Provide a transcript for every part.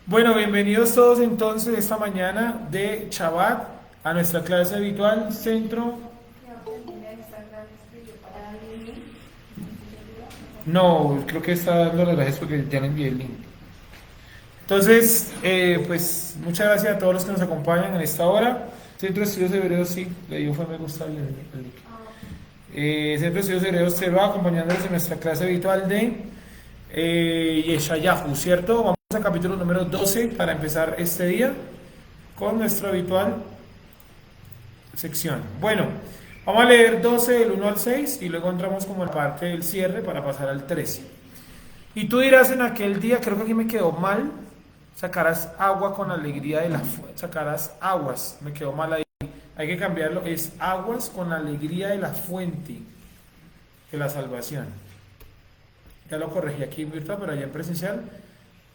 Bueno, bienvenidos todos entonces esta mañana de Shabbat a nuestra clase habitual Centro. No, creo que está dando las gracias porque ya le envié el link. Entonces, pues muchas gracias a todos los que nos acompañan en esta hora. Centro de Estudios Hebreos, sí, le dio fue me gusta el link. Centro de Estudios Hebreos se va acompañándonos en nuestra clase habitual de Yeshayahu, ¿cierto? Vamos al capítulo número 12 para empezar este día con nuestra habitual sección. Bueno, vamos a leer 12 del 1 al 6 y luego entramos como en la parte del cierre para pasar al 13. Y tú dirás en aquel día, creo que aquí me quedó mal, sacarás agua con alegría de la fuente, sacarás aguas, me quedó mal ahí, hay que cambiarlo, es aguas con alegría de la fuente de la salvación. Ya lo corregí aquí en virtual, pero allá en presencial,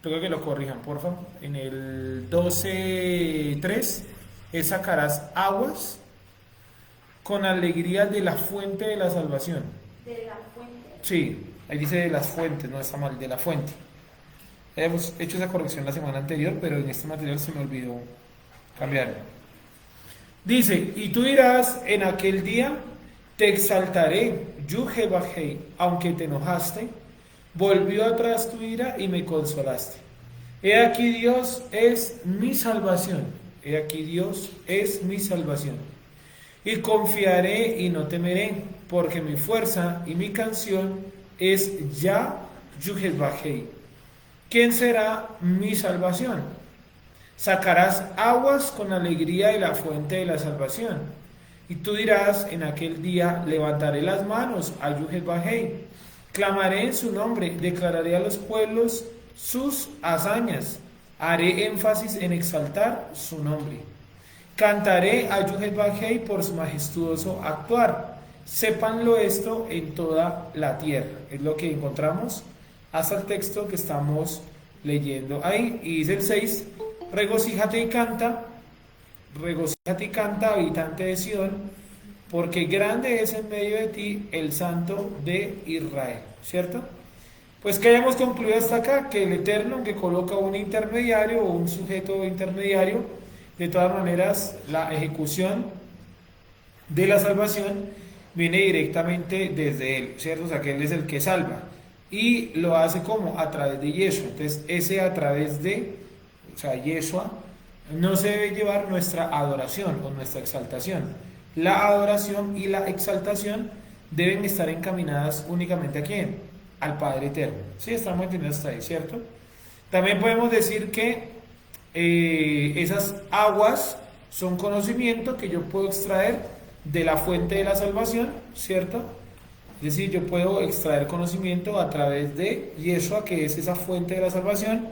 tengo que lo corrijan, por favor. En el 12.3 es sacarás aguas con alegría de la fuente de la salvación. ¿De la fuente? Sí, ahí dice de las fuentes, no está mal, de la fuente. Hemos hecho esa corrección la semana anterior, pero en este material se me olvidó cambiarlo. Dice, y tú dirás en aquel día, te exaltaré, Yuhebahei, aunque te enojaste, volvió atrás tu ira y me consolaste. He aquí Dios es mi salvación, he aquí Dios es mi salvación. Y confiaré y no temeré, porque mi fuerza y mi canción es ya Yuhebahei. ¿Quién será mi salvación? Sacarás aguas con alegría de la fuente de la salvación. Y tú dirás en aquel día, levantaré las manos a Yuhebahei, clamaré en su nombre, declararé a los pueblos sus hazañas, haré énfasis en exaltar su nombre. Cantaré a Yuhebahei por su majestuoso actuar. Sépanlo esto en toda la tierra. Es lo que encontramos hasta el texto que estamos leyendo ahí. Y dice el 6, regocíjate y canta, habitante de Sión, porque grande es en medio de ti el Santo de Israel, ¿cierto? Pues que hayamos concluido hasta acá, que el Eterno, que coloca un intermediario o un sujeto intermediario, de todas maneras la ejecución de la salvación viene directamente desde Él, ¿cierto? O sea, que Él es el que salva. Y lo hace como a través de Yeshua. Entonces, ese a través de, o sea, Yeshua, no se debe llevar nuestra adoración o nuestra exaltación. La adoración y la exaltación deben estar encaminadas únicamente a quién? Al Padre Eterno. Sí, estamos entendiendo hasta ahí, ¿cierto? También podemos decir que esas aguas son conocimiento que yo puedo extraer de la fuente de la salvación, ¿cierto? Es decir, yo puedo extraer conocimiento a través de Yeshua, que es esa fuente de la salvación,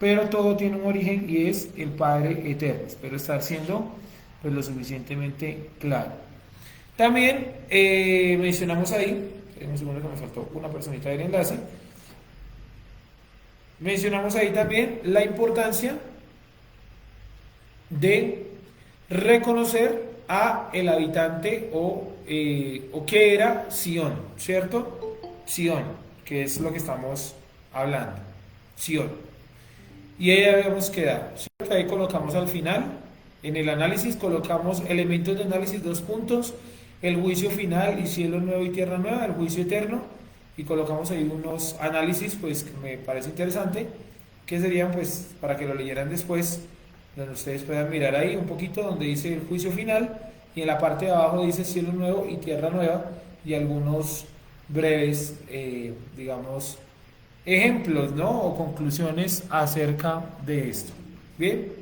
pero todo tiene un origen y es el Padre Eterno. Espero estar siendo pues, lo suficientemente claro. También mencionamos ahí, un segundo que me faltó una personita del enlace, mencionamos ahí también la importancia de reconocer a el habitante o que era Sión, ¿cierto? Sión, que es lo que estamos hablando, Sión. Y ahí habíamos quedado, ¿cierto? Ahí colocamos al final, en el análisis colocamos elementos de análisis, 2 puntos, el juicio final y cielo nuevo y tierra nueva, el juicio eterno, y colocamos ahí unos análisis, pues que me parece interesante, que serían pues para que lo leyeran después, donde ustedes puedan mirar ahí un poquito donde dice el juicio final y en la parte de abajo dice cielo nuevo y tierra nueva y algunos breves, digamos, ejemplos, ¿no? O conclusiones acerca de esto. Bien,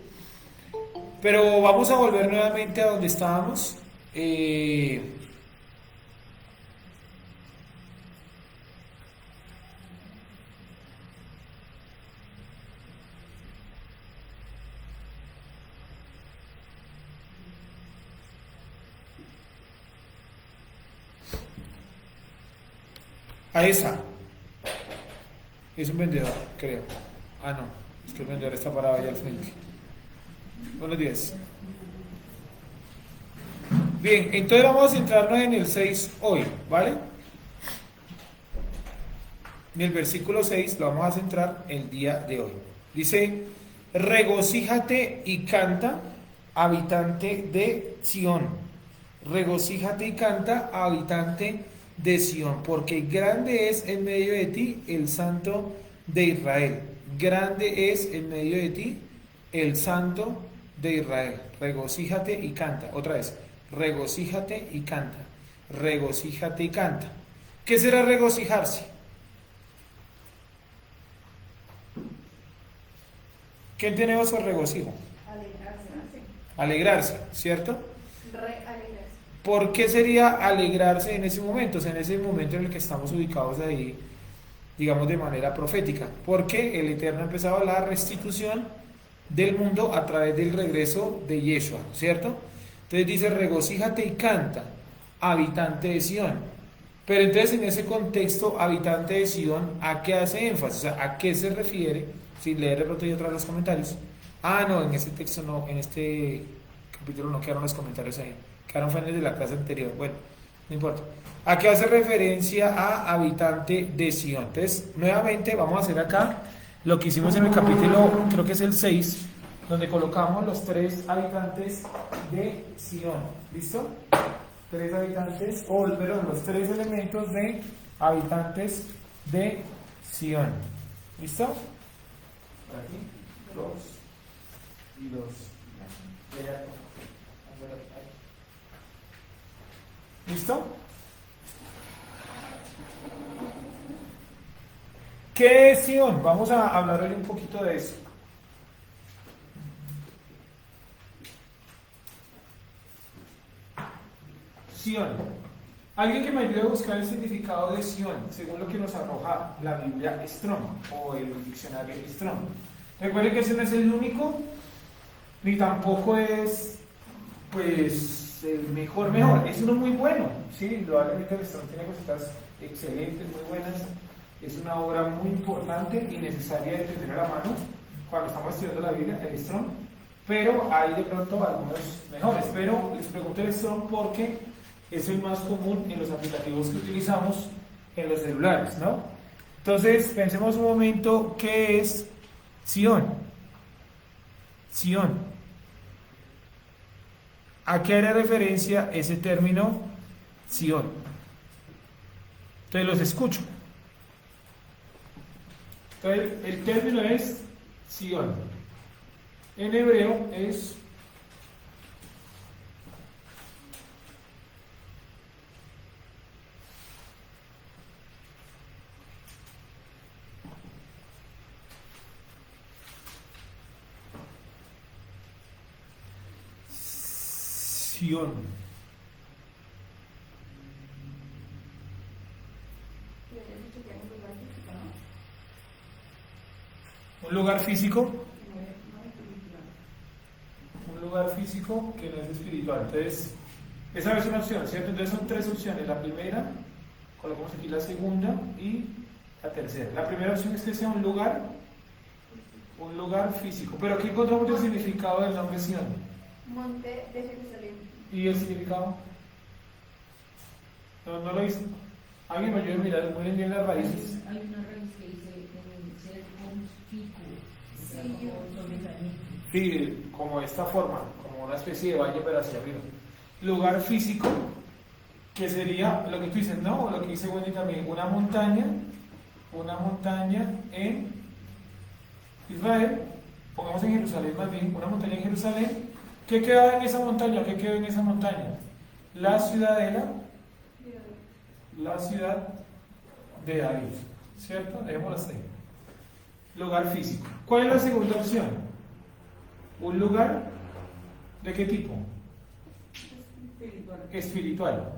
pero vamos a volver nuevamente a donde estábamos. Ahí está. Es un vendedor, creo. Ah, no. Es que el vendedor está parado allá al frente. Buenos días. Bien, entonces vamos a centrarnos en el 6 hoy, ¿vale? En el versículo 6 lo vamos a centrar el día de hoy. Dice, regocíjate y canta, habitante de Sión. Regocíjate y canta, habitante de Sión, porque grande es en medio de ti el Santo de Israel. Grande es en medio de ti el Santo de Israel. Regocíjate y canta. Otra vez, regocíjate y canta. Regocíjate y canta. ¿Qué será regocijarse? ¿Qué tenemos por regocijo? Alegrarse, ¿cierto? Alegrarse. ¿Por qué sería alegrarse en ese momento? O sea, en ese momento en el que estamos ubicados ahí, digamos de manera profética. Porque el Eterno ha empezado la restitución del mundo a través del regreso de Yeshua, ¿cierto? Entonces dice, regocíjate y canta, habitante de Sión. Pero entonces en ese contexto, habitante de Sión, ¿a qué hace énfasis? O sea, ¿a qué se refiere? Si leer de pronto y otra vez los comentarios. Ah, no, en este texto no, en este capítulo no quedaron los comentarios ahí. Quedaron fue de la clase anterior. Bueno, no importa. ¿A qué hace referencia a habitante de Sión? Entonces, nuevamente vamos a hacer acá lo que hicimos en el capítulo, creo que es el 6, donde colocamos los 3 habitantes de Sión. ¿Listo? 3 habitantes, perdón, los 3 elementos de habitantes de Sión. ¿Listo? Aquí, 2 y 2. ¿Listo? ¿Qué es Sión? Vamos a hablar hoy un poquito de eso. Sión. Alguien que me ayude a buscar el significado de Sión, según lo que nos arroja la Biblia Strong o el diccionario Strong. Recuerden que ese no es el único, ni tampoco es, pues, el mejor. Es uno muy bueno, ¿sí? Probablemente el Strong tiene cositas excelentes, muy buenas. Es una obra muy importante y necesaria de tener a la mano cuando estamos estudiando la Biblia, el Strong. Pero hay de pronto algunos mejores. Pero les pregunto el Strong porque es el más común en los aplicativos que utilizamos en los celulares, ¿no? Entonces, pensemos un momento, ¿qué es Sión? Sión. ¿A qué hará referencia ese término Sión? Entonces los escucho. Entonces, el término es Sión. En hebreo es Sión. Un lugar físico. Un lugar físico que no es espiritual. Entonces, esa es una opción, ¿cierto? Entonces son 3 opciones. La primera, colocamos aquí la segunda y la tercera. La primera opción es que sea un lugar físico. Pero aquí encontramos el significado del nombre Sión. Monte de Jerusalén. ¿Y el significado? No lo hice. Alguien me ayuda a mirar muy bien las raíces. Hay una raíz que dice ser conspicuo, Sí, como de esta forma, como una especie de valle pero hacia arriba. Lugar físico, que sería lo que tú dices, ¿no? O lo que dice Wendy también, una montaña en Israel, pongamos en Jerusalén más bien, una montaña en Jerusalén. ¿Qué queda en esa montaña? ¿Qué quedó en esa montaña? La ciudadela, la ciudad de David, ¿cierto? Dejémoslo así. Lugar físico. ¿Cuál es la segunda opción? ¿Un lugar de qué tipo? Espiritual.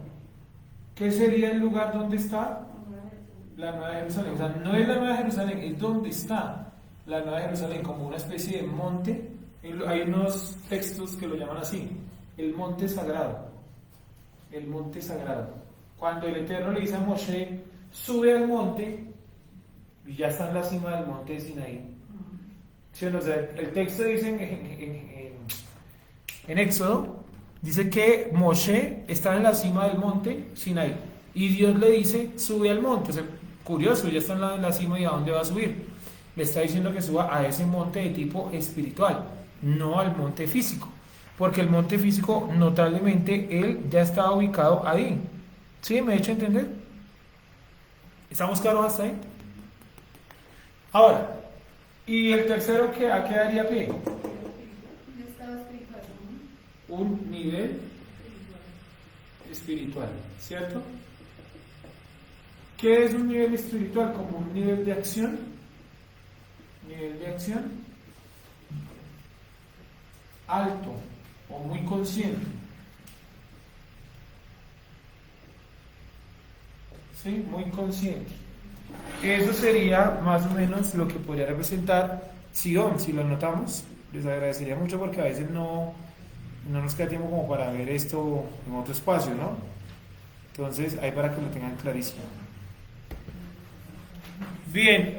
¿Qué sería el lugar donde está la Nueva Jerusalén? O sea, no es la Nueva Jerusalén, es donde está la Nueva Jerusalén, como una especie de monte. Hay unos textos que lo llaman así, el monte sagrado. El monte sagrado. Cuando el Eterno le dice a Moshe, sube al monte, y ya está en la cima del monte de Sinaí. ¿Sí? O sea, el texto dice en Éxodo, dice que Moshe está en la cima del monte Sinaí, y Dios le dice, sube al monte. O sea, curioso, ya está en la cima y a dónde va a subir. le está diciendo que suba a ese monte de tipo espiritual, no al monte físico, porque el monte físico notablemente él ya estaba ubicado ahí. ¿Sí? ¿Me he hecho entender? ¿Estamos claros hasta ahí? Ahora, ¿y el tercero que a qué daría pie? Un estado espiritual, ¿no? Un nivel espiritual, ¿cierto? ¿Qué es un nivel espiritual? Como un nivel de acción. Nivel de acción alto o muy consciente. ¿Sí? Muy consciente. Eso sería más o menos lo que podría representar Sion, si lo notamos. Les agradecería mucho porque a veces no nos queda tiempo como para ver esto en otro espacio, ¿no? Entonces, ahí para que lo tengan clarísimo. Bien,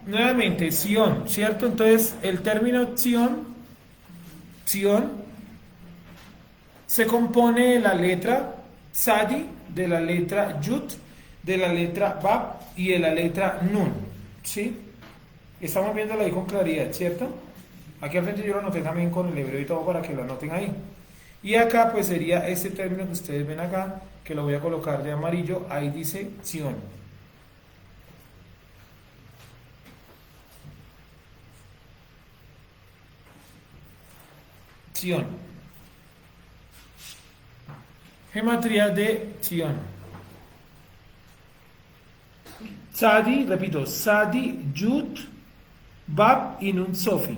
nuevamente, Sion, ¿cierto? Entonces, el término Sion se compone de la letra Tzadi, de la letra Yud, de la letra Bab y de la letra Nun, ¿sí? Estamos viéndolo ahí con claridad, ¿cierto? Aquí al frente yo lo anoté también con el hebreo y todo para que lo anoten ahí. Y acá pues sería este término que ustedes ven acá, que lo voy a colocar de amarillo, ahí dice Sion. Sion. Gematría de Sion. Tzadi, repito, Tzadi, Yud, Bab y Nun Sofi.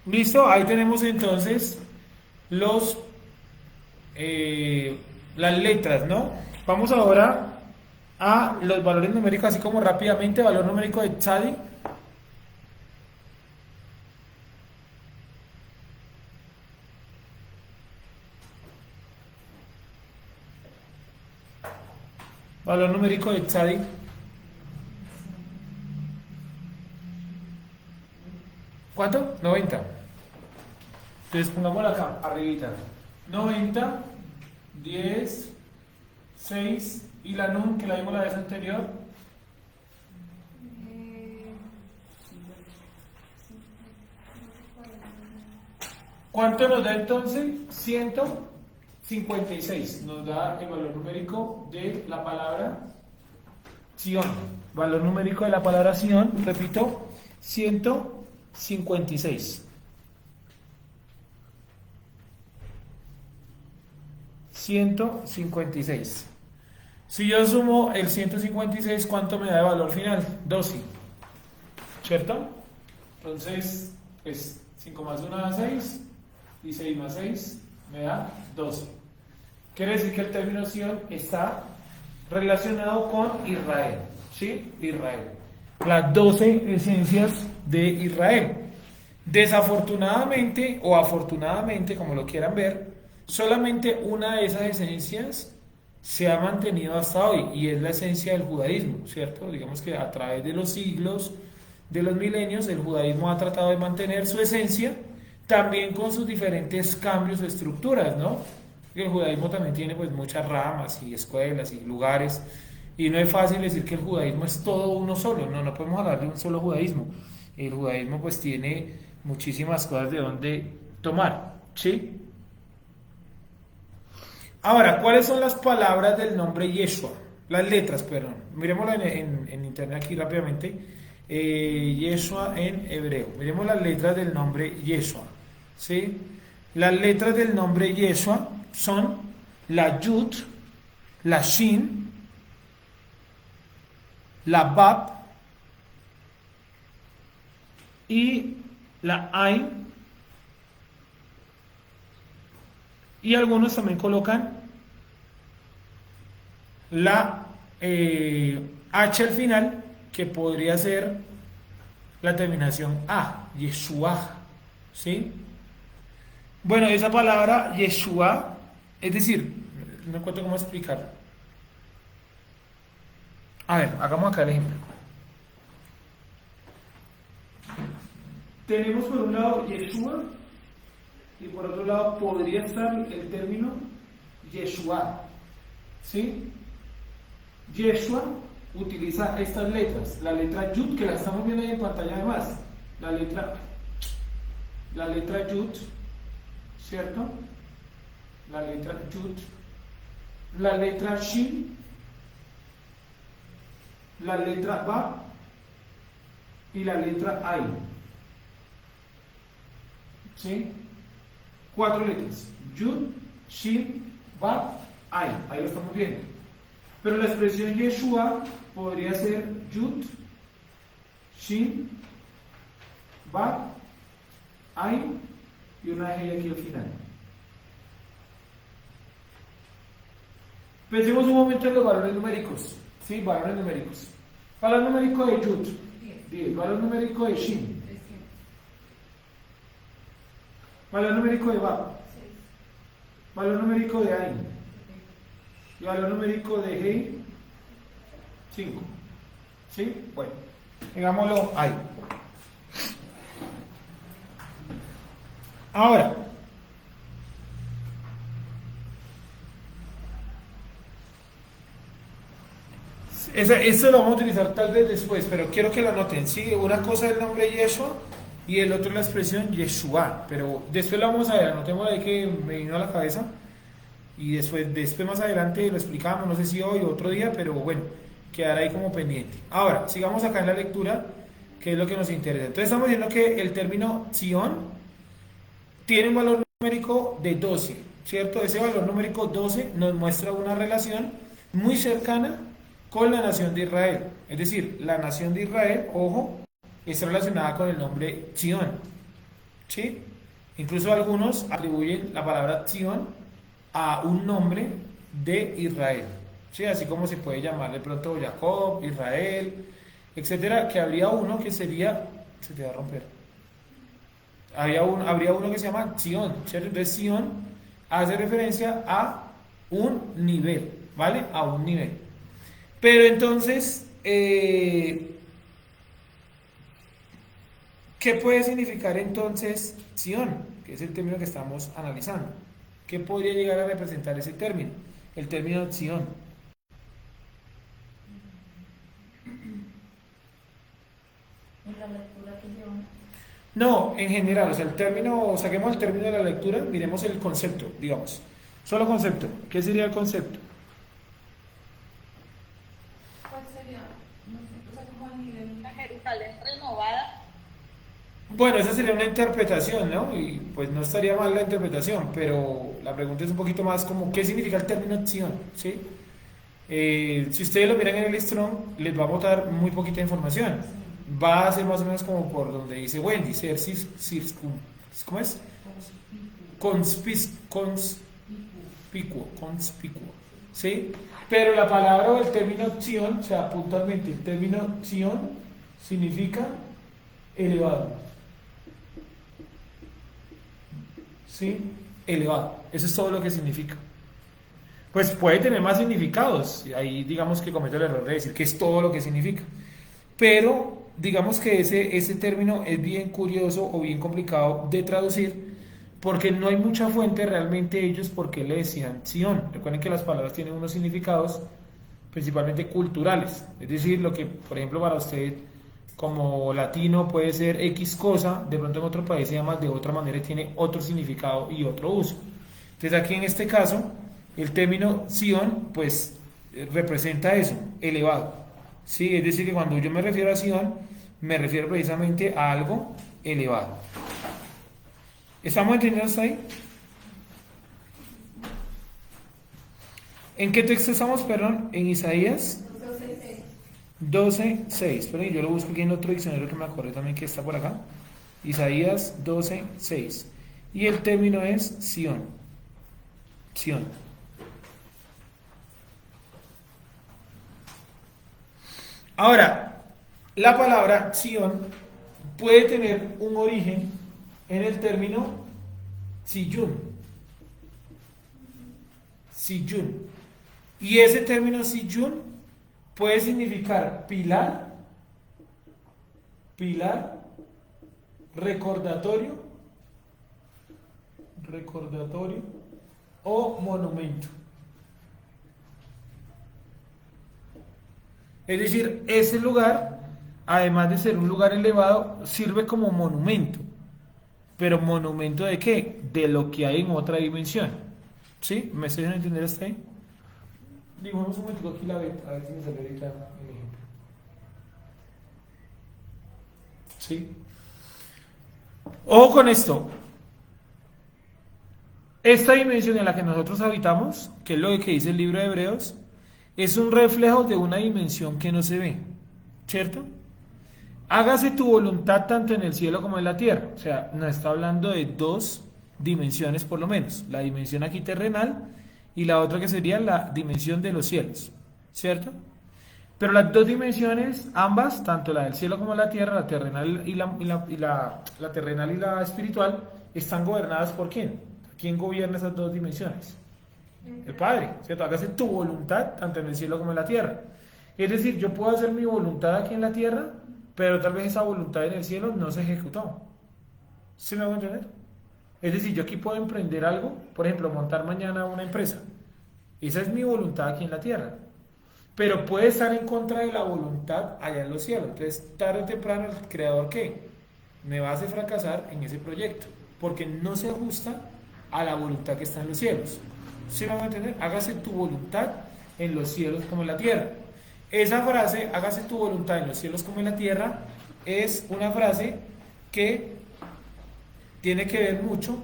Listo, ahí tenemos entonces los las letras, ¿no? Vamos ahora a los valores numéricos, así como rápidamente, valor numérico de Tzadi. Valor numérico de Tzadi. ¿Cuánto? 90. Entonces pongámoslo acá, arribita. 90, 10, 6 y la Nun, que la vimos la vez anterior. ¿Cuánto nos da entonces? 156. Nos da el valor numérico de la palabra Sion. Valor numérico de la palabra Sion, repito, 156. 156. Si yo sumo el 156, ¿cuánto me da de valor final? 12. ¿Cierto? Entonces, pues 5 más 1 da 6 y 6 más 6 me da 12. Quiere decir que el término Sion está relacionado con Israel. ¿Sí? Israel. Las 12 esencias de Israel. Desafortunadamente o afortunadamente, como lo quieran ver, solamente una de esas esencias se ha mantenido hasta hoy y es la esencia del judaísmo, ¿cierto? Digamos que a través de los siglos, de los milenios, el judaísmo ha tratado de mantener su esencia, también con sus diferentes cambios o estructuras, ¿no? El judaísmo también tiene pues muchas ramas y escuelas y lugares, y no es fácil decir que el judaísmo es todo uno solo, no podemos hablar de un solo judaísmo. El judaísmo pues tiene muchísimas cosas de donde tomar, ¿sí? Ahora, ¿cuáles son las palabras del nombre Yeshua? Las letras, perdón. Miremoslo en internet aquí rápidamente. Yeshua en hebreo. Miremos las letras del nombre Yeshua. ¿Sí? Las letras del nombre Yeshua son la Yud, la Shin, la Bab y la Ain. Y algunos también colocan la H al final, que podría ser la terminación A, Yeshua, ¿sí? Bueno, esa palabra Yeshua, es decir, no encuentro cómo explicarlo. A ver, hagamos acá el ejemplo. Tenemos por un lado Yeshua y por otro lado podría estar el término Yeshua. ¿Sí? Yeshua utiliza estas letras, la letra Yud, que la estamos viendo ahí en pantalla además, la letra Yud, ¿cierto? La letra Yud, la letra Shin, la letra Ba y la letra Ain. ¿Sí? 4 letras, Yud, Shin, Ba, Ain, ahí lo estamos viendo. Pero la expresión Yeshua podría ser Yud, Shin, Ba, Ain y una G aquí al final. Pensemos un momento en los valores numéricos. ¿Sí? Valores numéricos. Valor numérico de Yud, 10. Valor numérico de Shin. 300. Valor numérico de Ba. 6. Valor numérico de Ain. Y valor numérico de G, 5. ¿Sí? Bueno, digámoslo ahí. Ahora, esto lo vamos a utilizar tal vez después, pero quiero que lo anoten. Sí, una cosa es el nombre Yeshua y el otro es la expresión Yeshua, pero después lo vamos a ver, anotémoslo ahí que me vino a la cabeza. Y después más adelante lo explicamos, no sé si hoy o otro día, pero bueno, quedará ahí como pendiente. Ahora, sigamos acá en la lectura, que es lo que nos interesa. Entonces estamos diciendo que el término Zion tiene un valor numérico de 12, ¿cierto? Ese valor numérico 12 nos muestra una relación muy cercana con la nación de Israel. Es decir, la nación de Israel, ojo, está relacionada con el nombre Zion, ¿sí? Incluso algunos atribuyen la palabra Zion a un nombre de Israel, ¿sí? Así como se puede llamar de pronto Jacob, Israel, etcétera, que habría uno que sería, se te va a romper, habría uno que se llama Zion, ¿cierto? Entonces Zion hace referencia a un nivel, ¿vale? A un nivel. Pero entonces, ¿qué puede significar entonces Zion? Que es el término que estamos analizando. ¿Qué podría llegar a representar ese término? El término Zion. En la lectura que yo. No, en general, o sea, el término, saquemos el término de la lectura, miremos el concepto, digamos. Solo concepto. ¿Qué sería el concepto? ¿Cuál sería? No sé, o sea, como el nivel. La Jerusalén renovada. Bueno, esa sería una interpretación, ¿no? Y pues no estaría mal la interpretación, pero la pregunta es un poquito más como, ¿qué significa el término Zion? ¿Sí? Si ustedes lo miran en el Strong, les va a botar muy poquita información. Va a ser más o menos como por donde dice Wendy, ser ¿cómo es? Conspicuo, ¿sí? Pero la palabra o el término Zion, o sea, puntualmente, el término Zion significa elevado. ¿Sí? Elevado. Eso es todo lo que significa. Pues puede tener más significados. Ahí digamos que cometo el error de decir que es todo lo que significa. Pero digamos que ese término es bien curioso o bien complicado de traducir porque no hay mucha fuente realmente ellos porque le decían Zion. Recuerden que las palabras tienen unos significados principalmente culturales. Es decir, lo que por ejemplo para usted como latino puede ser X cosa, de pronto en otro país se llama de otra manera y tiene otro significado y otro uso. Entonces aquí en este caso, el término Zion, pues representa eso, elevado. ¿Sí? Es decir, que cuando yo me refiero a Zion, me refiero precisamente a algo elevado. ¿Estamos entendiendo hasta ahí? ¿En qué texto estamos, perdón? En Isaías 12:6. Esperen, yo lo busco aquí en otro diccionario que me acordé también que está por acá. Isaías 12:6. Y el término es Sión. Sión. Ahora, la palabra Sión puede tener un origen en el término Siyun. Siyun. Y ese término Siyun puede significar pilar, recordatorio recordatorio o monumento. Es decir, ese lugar, además de ser un lugar elevado, sirve como monumento. ¿Pero monumento de qué? De lo que hay en otra dimensión. ¿Sí? ¿Me estoy dejando entender hasta ahí? Dibujemos un momento aquí la beta, a ver si me sale ahorita el ejemplo. ¿Sí? Ojo con esto. Esta dimensión en la que nosotros habitamos, que es lo que dice el libro de Hebreos, es un reflejo de una dimensión que no se ve, ¿cierto? Hágase tu voluntad tanto en el cielo como en la tierra. O sea, nos está hablando de dos dimensiones por lo menos. La dimensión aquí terrenal y la otra que sería la dimensión de los cielos, ¿cierto? Pero las dos dimensiones, ambas, tanto la del cielo como la tierra, la terrenal y la terrenal y la espiritual, están gobernadas por ¿quién? ¿Quién gobierna esas dos dimensiones? El Padre, ¿cierto? Hágase tu voluntad tanto en el cielo como en la tierra. Es decir, yo puedo hacer mi voluntad aquí en la tierra, pero tal vez esa voluntad en el cielo no se ejecutó. ¿Sí me hago entender? Es decir, yo aquí puedo emprender algo, por ejemplo, montar mañana una empresa. Esa es mi voluntad aquí en la tierra. Pero puede estar en contra de la voluntad allá en los cielos. Entonces, tarde o temprano, el creador, ¿qué? Me va a hacer fracasar en ese proyecto, porque no se ajusta a la voluntad que está en los cielos. ¿Sí me van a entender? Hágase tu voluntad en los cielos como en la tierra. Esa frase, hágase tu voluntad en los cielos como en la tierra, es una frase que tiene que ver mucho,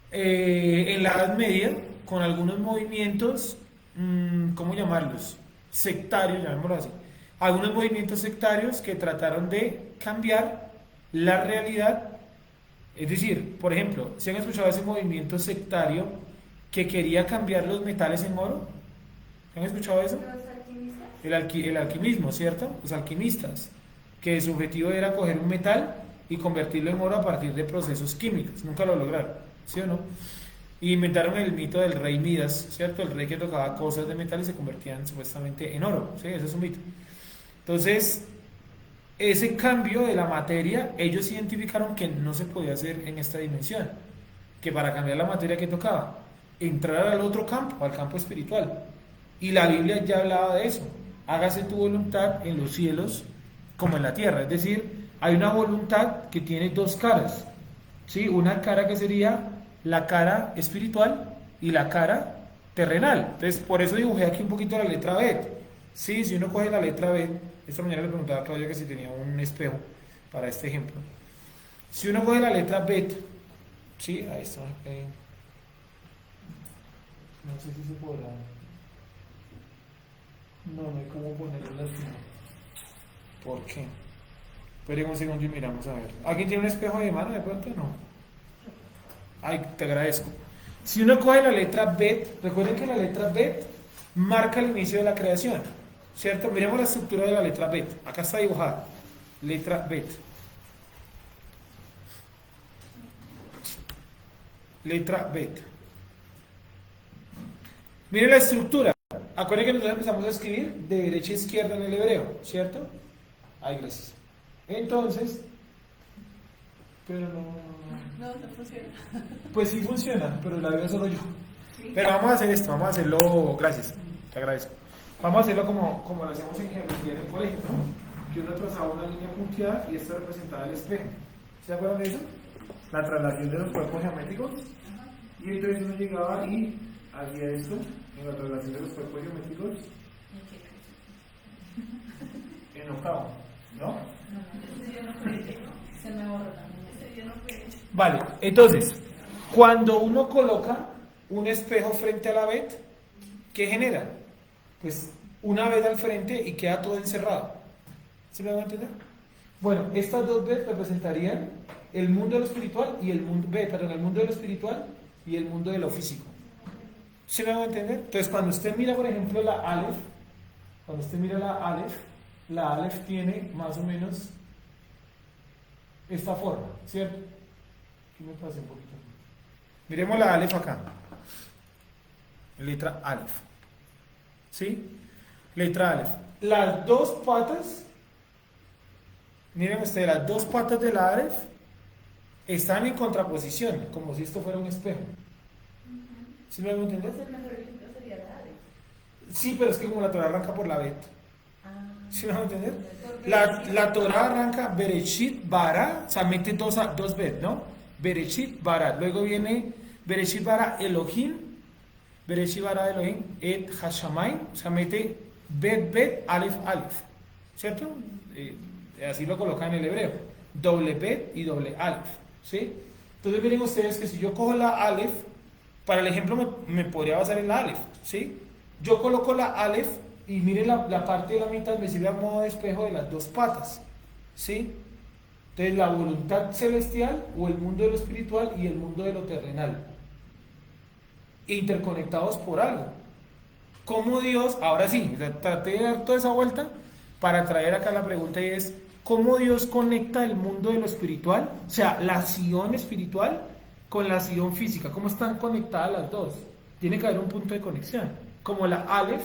en la Edad Media con algunos movimientos, ¿cómo llamarlos? Sectarios, llamémoslo así. Algunos movimientos sectarios que trataron de cambiar la realidad. Es decir, por ejemplo, ¿se han escuchado ese movimiento sectario que quería cambiar los metales en oro? ¿Se han escuchado eso? El alquimismo, ¿cierto? Los alquimistas, que su objetivo era coger un metal y convertirlo en oro a partir de procesos químicos. Nunca lo lograron, ¿sí o no? Y inventaron el mito del rey Midas, ¿cierto? El rey que tocaba cosas de metal y se convertían supuestamente en oro, ¿sí? Ese es un mito. Entonces, ese cambio de la materia, ellos identificaron que no se podía hacer en esta dimensión, que para cambiar la materia que tocaba, entrar al otro campo, al campo espiritual. Y la Biblia ya hablaba de eso. Hágase tu voluntad en los cielos como en la tierra. Es decir, hay una voluntad que tiene dos caras, ¿sí? Una cara que sería la cara espiritual y la cara terrenal. Entonces, por eso dibujé aquí un poquito la letra B. Sí, si uno coge la letra B, esta mañana le preguntaba a Claudia que si tenía un espejo para este ejemplo. Si uno coge la letra B, sí, ahí está. No sé si se podrá. No hay cómo ponerlo en latino. ¿Por qué? Esperen un segundo y miramos a ver. ¿Alguien tiene un espejo de mano de pronto? No. Ay, te agradezco. Si uno coge la letra B, recuerden que la letra B marca el inicio de la creación, ¿cierto? Miremos la estructura de la letra B. Acá está dibujada. Letra B. Letra B. Miren la estructura. Acuérdense que nosotros empezamos a escribir de derecha a izquierda en el hebreo, ¿cierto? Ay, gracias. Entonces, pero No funciona. pues sí funciona, pero la verdad solo yo. Pero vamos a hacer esto, vamos a hacerlo, gracias, te agradezco. Vamos a hacerlo como lo hacemos en geometría en el colegio, ¿no? Que uno trazaba una línea punteada y esto representaba el espejo. ¿Se acuerdan de eso? La traslación de los cuerpos geométricos. Y entonces uno llegaba y hacía esto en la traslación de los cuerpos geométricos en octavo, ¿no? Se me borra. Vale, entonces, cuando uno coloca un espejo frente a la Bet, ¿qué genera? Pues una Bet al frente y queda todo encerrado. ¿Se me va a entender? Bueno, estas dos Bet representarían el mundo de lo espiritual y el mundo, el mundo de lo espiritual y el mundo de lo físico. ¿Se me va a entender? Entonces, cuando usted mira, por ejemplo, la Aleph tiene más o menos esta forma, ¿cierto? Aquí me pasé un poquito. Miremos la Aleph acá. Letra Aleph. ¿Sí? Letra Aleph. Las dos patas Miren ustedes, las dos patas del Aleph están en contraposición, como si esto fuera un espejo. ¿Sí me hago entender? Entonces el mejor ejemplo sería la Aleph. Sí, pero es que como la Torah arranca por la Bet. Ah, ¿Sí me hago entender? porque La Torah arranca Bereshit Bara, o sea, mete dos Bet, ¿no? Bereshit Bara. Luego viene Bereshit Bara Elohim, Bereshit Bara Elohim, Et Hashamayim, o sea, mete Bet, Aleph, Aleph. ¿Cierto? Así lo colocan en el hebreo. Doble Bet y doble Aleph. ¿Sí? Entonces miren ustedes que si yo cojo la Aleph, para el ejemplo me podría basar en la Aleph. ¿Sí? Yo coloco la Aleph y miren la parte de la mitad me sirve a modo de espejo de las dos patas. ¿Sí? Entonces la voluntad celestial o el mundo de lo espiritual y el mundo de lo terrenal. Interconectados por algo. Como Dios, ahora sí, traté de dar toda esa vuelta para traer acá la pregunta y es, ¿cómo Dios conecta el mundo de lo espiritual? O sea, la Sion espiritual con la Sion física. ¿Cómo están conectadas las dos? Tiene que haber un punto de conexión. Como la Aleph,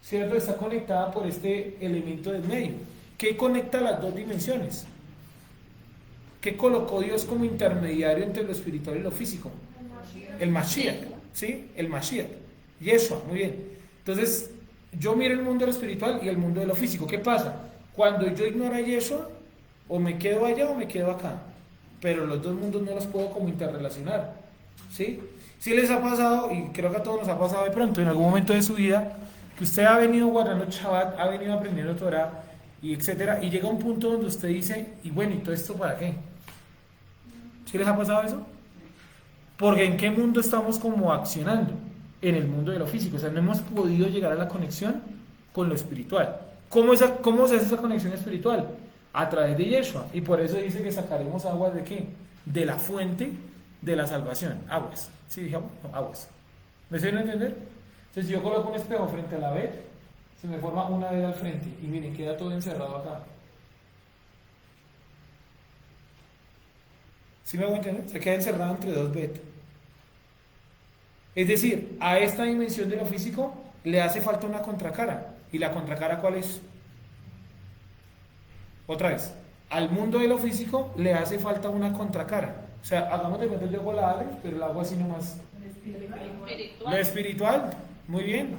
¿cierto? Está conectada por este elemento del medio. ¿Qué conecta las dos dimensiones? ¿Qué colocó Dios como intermediario entre lo espiritual y lo físico? El Mashiach, ¿sí? El Mashiach. Yeshua, muy bien. Entonces, yo miro el mundo de lo espiritual y el mundo de lo físico. ¿Qué pasa? Cuando yo ignoro a Yeshua, o me quedo allá o me quedo acá. Pero los dos mundos no los puedo como interrelacionar. ¿Sí? Sí les ha pasado, y creo que a todos nos ha pasado de pronto, en algún momento de su vida, que usted ha venido guardando Shabbat, ha venido aprendiendo Torah, y etcétera, y llega un punto donde usted dice, y bueno, ¿y todo esto para qué? ¿Sí les ha pasado eso? Porque ¿en qué mundo estamos como accionando? En el mundo de lo físico, o sea, no hemos podido llegar a la conexión con lo espiritual. ¿Cómo se hace esa conexión espiritual? A través de Yeshua, y por eso dice que sacaremos aguas ¿de qué? De la fuente de la salvación, aguas, ¿sí dijimos? No, aguas. ¿Me suelen entender? Entonces, si yo coloco un espejo frente a la vez, se me forma una vez al frente, y miren, queda todo encerrado acá. ¿Sí me hago entender? Se queda encerrado entre dos bet. Es decir, a esta dimensión de lo físico le hace falta una contracara. ¿Y la contracara cuál es? Otra vez, al mundo de lo físico le hace falta una contracara. O sea, hagamos de cuenta yo con la Aleph, pero la hago así nomás. Lo espiritual, muy bien.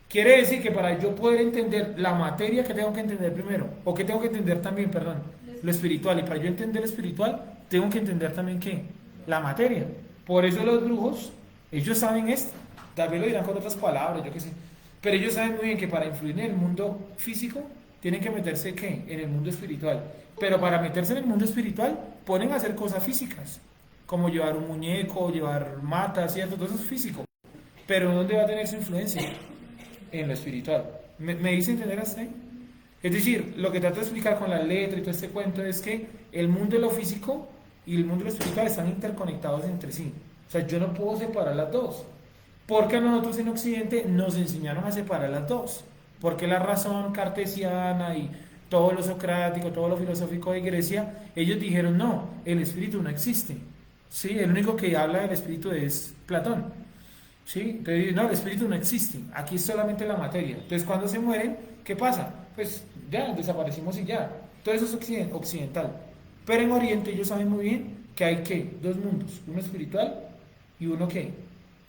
Quiere decir que para yo poder entender la materia, ¿qué tengo que entender primero? ¿O qué tengo que entender también, perdón? Lo espiritual. Y para yo entender lo espiritual, tengo que entender también ¿qué? La materia. Por eso los brujos, ellos saben esto. Tal vez lo dirán con otras palabras, yo qué sé. Pero ellos saben muy bien que para influir en el mundo físico, tienen que meterse ¿qué? En el mundo espiritual. Pero para meterse en el mundo espiritual, ponen a hacer cosas físicas. Como llevar un muñeco, llevar matas, ¿cierto? Todo eso es físico. Pero ¿dónde va a tener su influencia? En lo espiritual. ¿Me dice entender hasta ahí? Es decir, lo que trato de explicar con la letra y todo este cuento es que el mundo de lo físico y el mundo de lo espiritual están interconectados entre sí. O sea, yo no puedo separar las dos. Porque a nosotros en Occidente nos enseñaron a separar las dos. Porque la razón cartesiana y todo lo socrático, todo lo filosófico de Grecia, ellos dijeron, no, el espíritu no existe. ¿Sí? El único que habla del espíritu es Platón. ¿Sí? Entonces, no, el espíritu no existe, aquí es solamente la materia. Entonces, cuando se mueren, ¿qué pasa? Pues ya, desaparecimos y ya. Todo eso es occidental. Pero en Oriente ellos saben muy bien que hay ¿qué? Dos mundos, uno espiritual y uno ¿qué?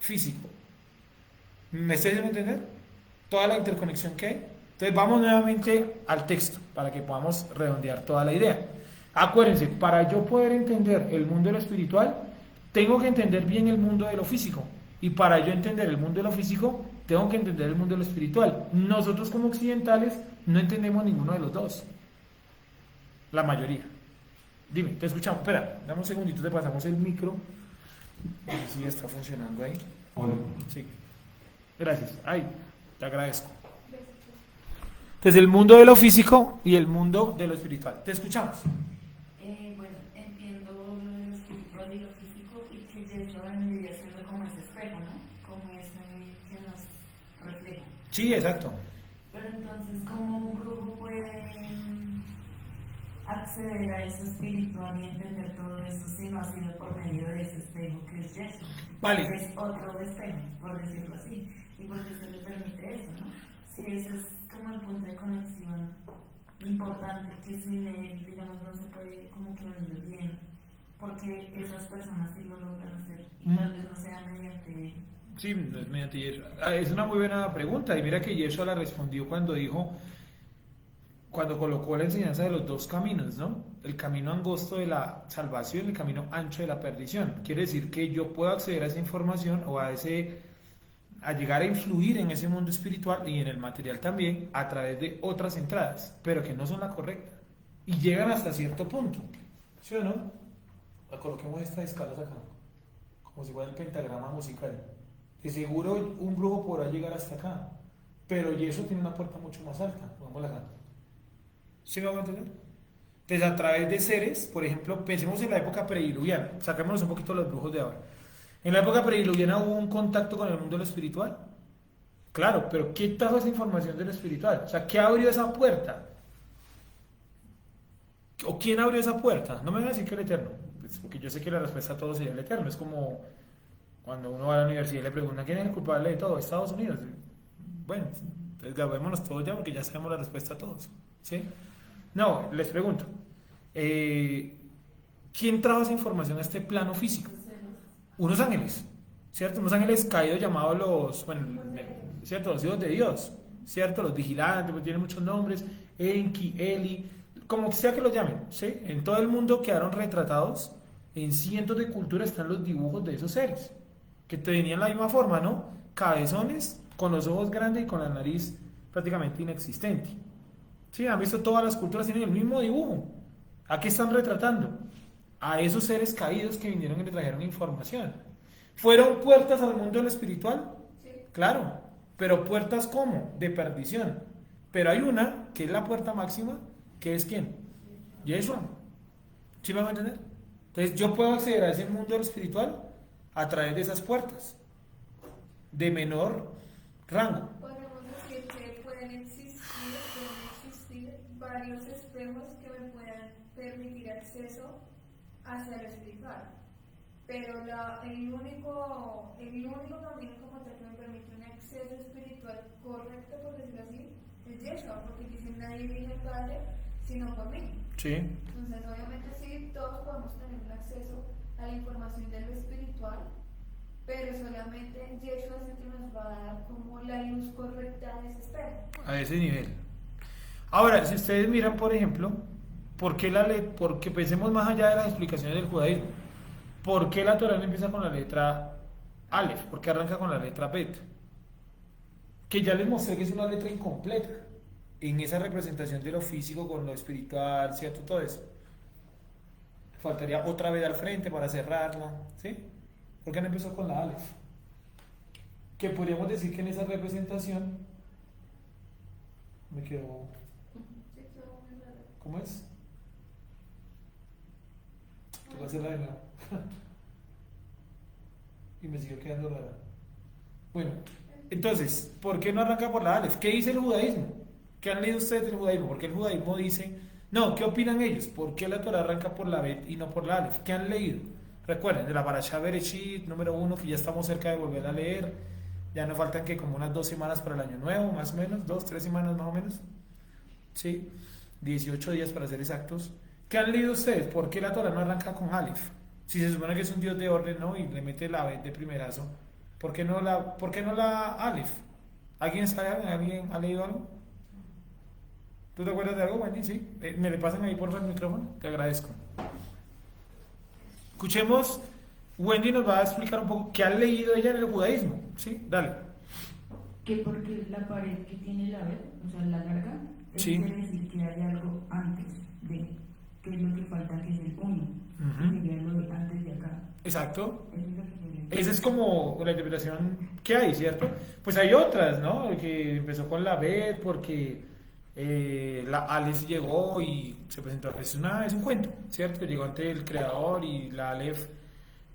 Físico. ¿Me estoy haciendo entender? Toda la interconexión que hay. Entonces, vamos nuevamente al texto para que podamos redondear toda la idea. Acuérdense, para yo poder entender el mundo de lo espiritual, tengo que entender bien el mundo de lo físico. Y para yo entender el mundo de lo físico, tengo que entender el mundo de lo espiritual. Nosotros como occidentales no entendemos ninguno de los dos. La mayoría. Dime, te escuchamos. Espera, dame un segundito, te pasamos el micro. A ver si está funcionando ahí. Hola. Sí. Gracias. Ay, te agradezco. Entonces, el mundo de lo físico y el mundo de lo espiritual. Te escuchamos. Bueno, entiendo lo espiritual y lo físico y que Yeshua vendría siendo como ese espejo, ¿no? Como ese que nos refleja. Sí, exacto. Pero entonces, ¿cómo un grupo puede acceder a eso espiritual y entender todo eso si no ha sido por medio de ese espejo que es Yeshua? Vale. Es otro espejo, por decirlo así. ¿Y por qué se le permite eso, no? Si ese es como el punto de conexión. importante que sin él, digamos, no se puede como que vender bien, porque esas personas sí lo logran hacer, y tal vez no sea mediante. Sí, no es mediante Yeshua. Es una muy buena pregunta y mira que Yeshua la respondió cuando dijo, cuando colocó la enseñanza de los dos caminos, ¿no? El camino angosto de la salvación y el camino ancho de la perdición. Quiere decir que yo puedo acceder a esa información o a llegar a influir en ese mundo espiritual y en el material también a través de otras entradas, pero que no son la correcta y llegan hasta cierto punto, ¿sí o no? Coloquemos estas escalas acá, como si fuera el pentagrama musical. De seguro un brujo podrá llegar hasta acá, pero y eso tiene una puerta mucho más alta, pongámosla acá. ¿Sí me van a entender? Entonces, a través de seres, por ejemplo, pensemos en la época prediluviana, saquémonos un poquito los brujos de ahora. En la época prediluviana hubo un contacto con el mundo de lo espiritual. Claro, pero ¿qué trajo esa información de lo espiritual? O sea, ¿qué abrió esa puerta? ¿O quién abrió esa puerta? No me van a decir que el Eterno, pues porque yo sé que la respuesta a todo sería el Eterno. Es como cuando uno va a la universidad y le preguntan ¿quién es el culpable de todo? Estados Unidos. Bueno, entonces grabémonos todos ya porque ya sabemos la respuesta a todos. ¿Sí? No, les pregunto, ¿quién trajo esa información a este plano físico? Unos ángeles, ¿cierto? Unos ángeles caídos llamados los, bueno, ¿cierto? Los hijos de Dios, ¿cierto? Los vigilantes, pues tienen muchos nombres, Enki, Eli, como sea que los llamen, ¿sí? En todo el mundo quedaron retratados, en cientos de culturas están los dibujos de esos seres, que tenían la misma forma, ¿no? Cabezones, con los ojos grandes y con la nariz prácticamente inexistente. Sí, han visto todas las culturas tienen el mismo dibujo. ¿A qué están retratando? A esos seres caídos que vinieron y le trajeron información. ¿Fueron puertas al mundo de lo espiritual? Sí. Claro, pero puertas ¿cómo? De perdición. Pero hay una que es la puerta máxima, que es ¿quién? Yeshua. ¿Sí me van a entender? Entonces yo puedo acceder a ese mundo de lo espiritual a través de esas puertas de menor rango. Podemos decir que pueden existir varios espejos que me puedan permitir acceso hacia lo espiritual. Pero el único camino como tal que me permite un acceso espiritual correcto, por decirlo así, es Yeshua, porque dice nadie viene al Padre sino por mí. Sí. Entonces, obviamente sí, todos podemos tener un acceso a la información de lo espiritual, pero solamente Yeshua es el que nos va a dar como la luz correcta de ese espejo. A ese nivel. Ahora, si ustedes miran, por ejemplo, porque pensemos más allá de las explicaciones del judaísmo, ¿por qué la Torá no empieza con la letra Aleph? ¿Por qué arranca con la letra Bet? Que ya les mostré que es una letra incompleta en esa representación de lo físico con lo espiritual, ¿cierto? Todo eso. Faltaría otra vez al frente para cerrarla, ¿sí? ¿Por qué no empezó con la Aleph? Que podríamos decir que en esa representación me quedó... ¿Cómo es? Te voy a hacer la de nuevo. Y me siguió quedando rara. Bueno, entonces, ¿por qué no arranca por la Aleph? ¿Qué dice el judaísmo? ¿Qué han leído ustedes del judaísmo? Porque el judaísmo dice, no, ¿qué opinan ellos? ¿Por qué la Torah arranca por la Bet y no por la Aleph? ¿Qué han leído? Recuerden, de la Parashá Bereshit, número 1, que ya estamos cerca de volver a leer. Ya nos faltan que como unas 2 semanas para el año nuevo, más o menos, 2, 3 semanas más o menos. Sí, 18 días para ser exactos. ¿Qué han leído ustedes? ¿Por qué la Torah no arranca con Aleph? Si se supone que es un Dios de orden, ¿no? Y le mete la Bet de primerazo. ¿Por qué no la Aleph? ¿Alguien sabe? ¿Alguien ha leído algo? ¿Tú te acuerdas de algo, Wendy? Sí. ¿Me le pasan ahí por el micrófono? Te agradezco. Escuchemos. Wendy nos va a explicar un poco qué ha leído ella en el judaísmo. ¿Sí? Dale. Que porque la pared que tiene la B, o sea, la larga, Sí. quiere decir que hay algo antes de, que es lo que falta, que es el uno. Ujú. Sería lo de antes de acá. Exacto. Eso es lo que quiere decir. Esa es como la interpretación que hay, ¿cierto? Pues hay otras, ¿no? Que empezó con la Bet porque la Aleph llegó y se presentó. Es un cuento, ¿cierto? Que llegó ante el creador y la Aleph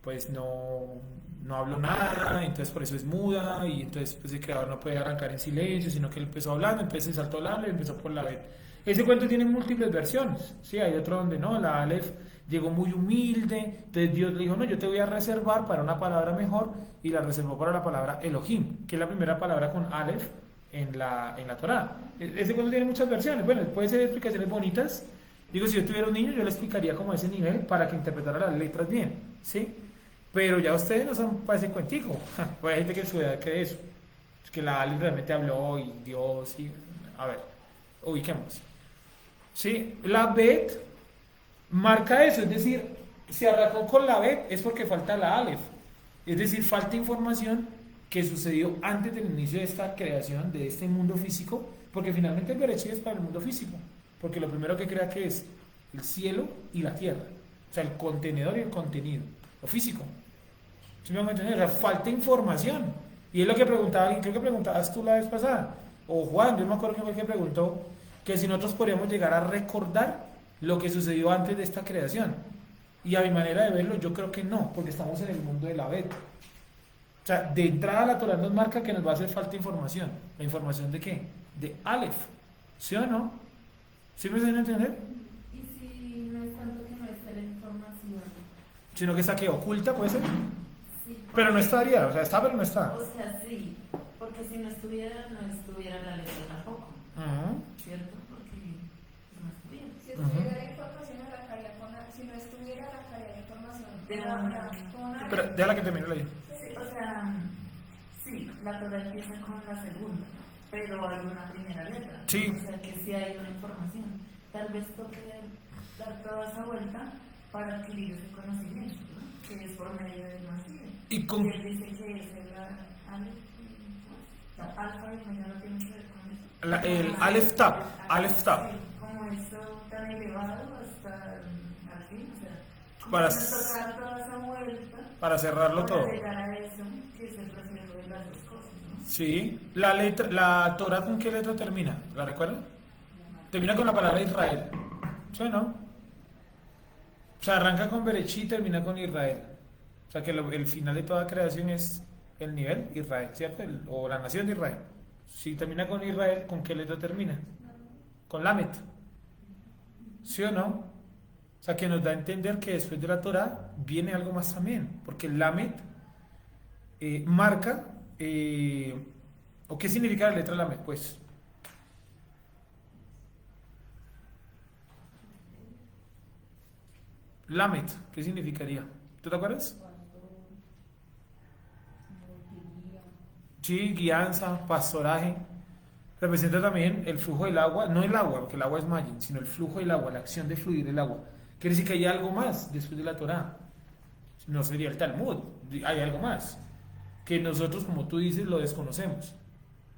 pues no habló nada, entonces por eso es muda y entonces pues el creador no puede arrancar en silencio, sino que él empezó hablando, entonces se saltó la Aleph y empezó por la Bet. Ese cuento tiene múltiples versiones, ¿sí? Hay otro donde no, la Aleph llegó muy humilde, entonces Dios le dijo, no, yo te voy a reservar para una palabra mejor y la reservó para la palabra Elohim, que es la primera palabra con Aleph en la Torá. Ese cuento tiene muchas versiones. Bueno, puede ser explicaciones bonitas. Digo, si yo tuviera un niño, yo le explicaría como a ese nivel para que interpretara las letras bien, ¿sí? Pero ya ustedes no son para ese cuentico. Pues hay gente que en su edad cree eso. Es que la Ali realmente habló y Dios y... A ver, ubiquemos. ¿Sí? La Bet marca eso, es decir, si arrancó con la Bet es porque falta la Aleph. Es decir, falta información que sucedió antes del inicio de esta creación, de este mundo físico, porque finalmente el Bereshit es para el mundo físico. Porque lo primero que crea que es el cielo y la tierra. O sea, el contenedor y el contenido. Lo físico. ¿Sí me van a entender? O sea, falta información. Y es lo que preguntaba alguien, creo que preguntabas tú la vez pasada. O Juan, yo me acuerdo que fue el que preguntó que si nosotros podríamos llegar a recordar lo que sucedió antes de esta creación. Y a mi manera de verlo, yo creo que no, porque estamos en el mundo de la beta. O sea, de entrada la Torah nos marca que nos va a hacer falta información. ¿La información de qué? De Aleph. ¿Sí o no? ¿Sí me hacen entender? Y si no es tanto que no esté la información. Sino que está que oculta, puede ser. Sí, Pero no estaría, o sea, está, pero no está. o sea, sí, porque si no estuviera la letra tampoco, Ajá. ¿cierto? Porque no estuviera. Si estuviera la información, arrancaría con la, si no estuviera, arrancaría la información. Pero déjala que termine la idea. Sí, o sea, sí, la Torah empieza con la segunda, pero hay una primera letra. Sí. O sea, que sí hay una información. Tal vez toque dar toda esa vuelta para adquirir ese conocimiento, ¿no? Que es por medio del Mashiach. Y con... Él dice que es alfa y omega no tiene que ver con eso. el Aleph Tab, Aleph Tab. Sí, como eso tan elevado hasta al fin, o sea, Para- tocar toda esa vuelta Para cerrarlo para todo. llegar a eso, que es el proceso de las dos cosas, ¿no? Sí. La letra, la Torah, ¿con qué letra termina? ¿La recuerdan? Termina con la palabra Israel. ¿Sí o no? O sea, arranca con Bereshit y termina con Israel. O sea, que el final de toda creación es el nivel Israel, ¿cierto? O la nación de Israel. Si termina con Israel, ¿con qué letra termina? Con Lamet. ¿Sí o no? O sea, que nos da a entender que después de la Torah viene algo más también. Porque el Lamet marca... ¿o qué significa la letra Lamet? Pues... Lamet, ¿qué significaría? ¿Tú te acuerdas? Sí, guianza, pastoraje. Representa también el flujo del agua, no el agua, porque el agua es Mayin, sino el flujo del agua, la acción de fluir el agua. Quiere decir que hay algo más después de la Torá. No sería el Talmud, hay algo más. Que nosotros, como tú dices, lo desconocemos.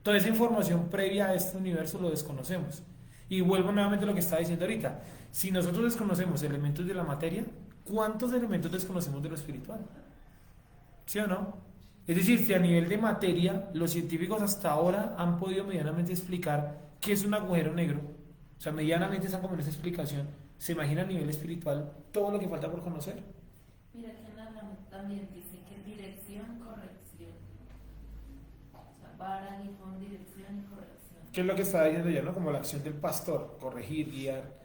Toda esa información previa a este universo lo desconocemos. Y vuelvo nuevamente a lo que estaba diciendo ahorita. Si nosotros desconocemos elementos de la materia, ¿cuántos elementos desconocemos de lo espiritual? ¿Sí o no? Es decir, si a nivel de materia los científicos hasta ahora han podido medianamente explicar qué es un agujero negro, o sea, medianamente están como en esa explicación, ¿se imagina a nivel espiritual todo lo que falta por conocer? Mira que en la también dice que dirección, corrección. O sea, vara, con dirección y corrección. ¿Qué es lo que estaba diciendo ya, no? Como la acción del pastor, corregir, guiar.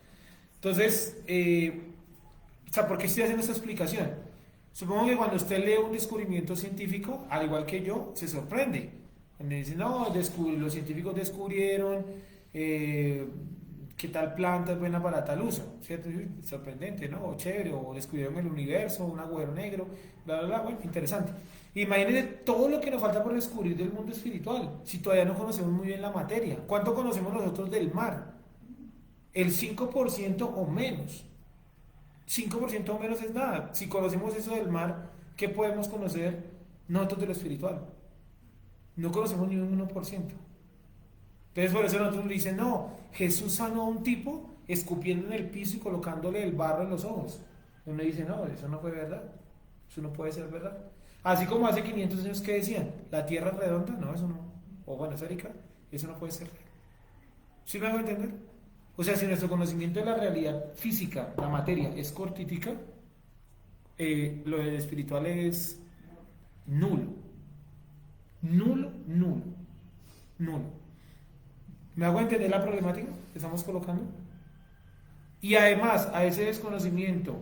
Entonces, o sea, ¿por qué estoy haciendo esta explicación? Supongo que cuando usted lee un descubrimiento científico, al igual que yo, se sorprende. Cuando dice, no, los científicos descubrieron que tal planta es buena para tal uso, ¿cierto? Sorprendente, ¿no? O chévere, o descubrieron el universo, un agujero negro, bla, bla, bla, bueno, interesante. Imagínense todo lo que nos falta por descubrir del mundo espiritual, si todavía no conocemos muy bien la materia. ¿Cuánto conocemos nosotros del mar? El 5% o menos. 5% o menos es nada. Si conocemos eso del mar, ¿qué podemos conocer nosotros de lo espiritual? No conocemos ni un 1%. Entonces por eso nosotros dicen, no, Jesús sanó a un tipo escupiendo en el piso y colocándole el barro en los ojos. Uno dice, no, eso no fue verdad. Eso no puede ser verdad. Así como hace 500 años que decían, la tierra es redonda, no, eso no. O bueno, esférica, eso no puede ser. ¿Sí me hago entender? O sea, si nuestro conocimiento de la realidad física, la materia, es cortítica, lo del espiritual es nulo. Nulo, nulo. Nulo. ¿Me hago entender la problemática que estamos colocando? Y además, a ese desconocimiento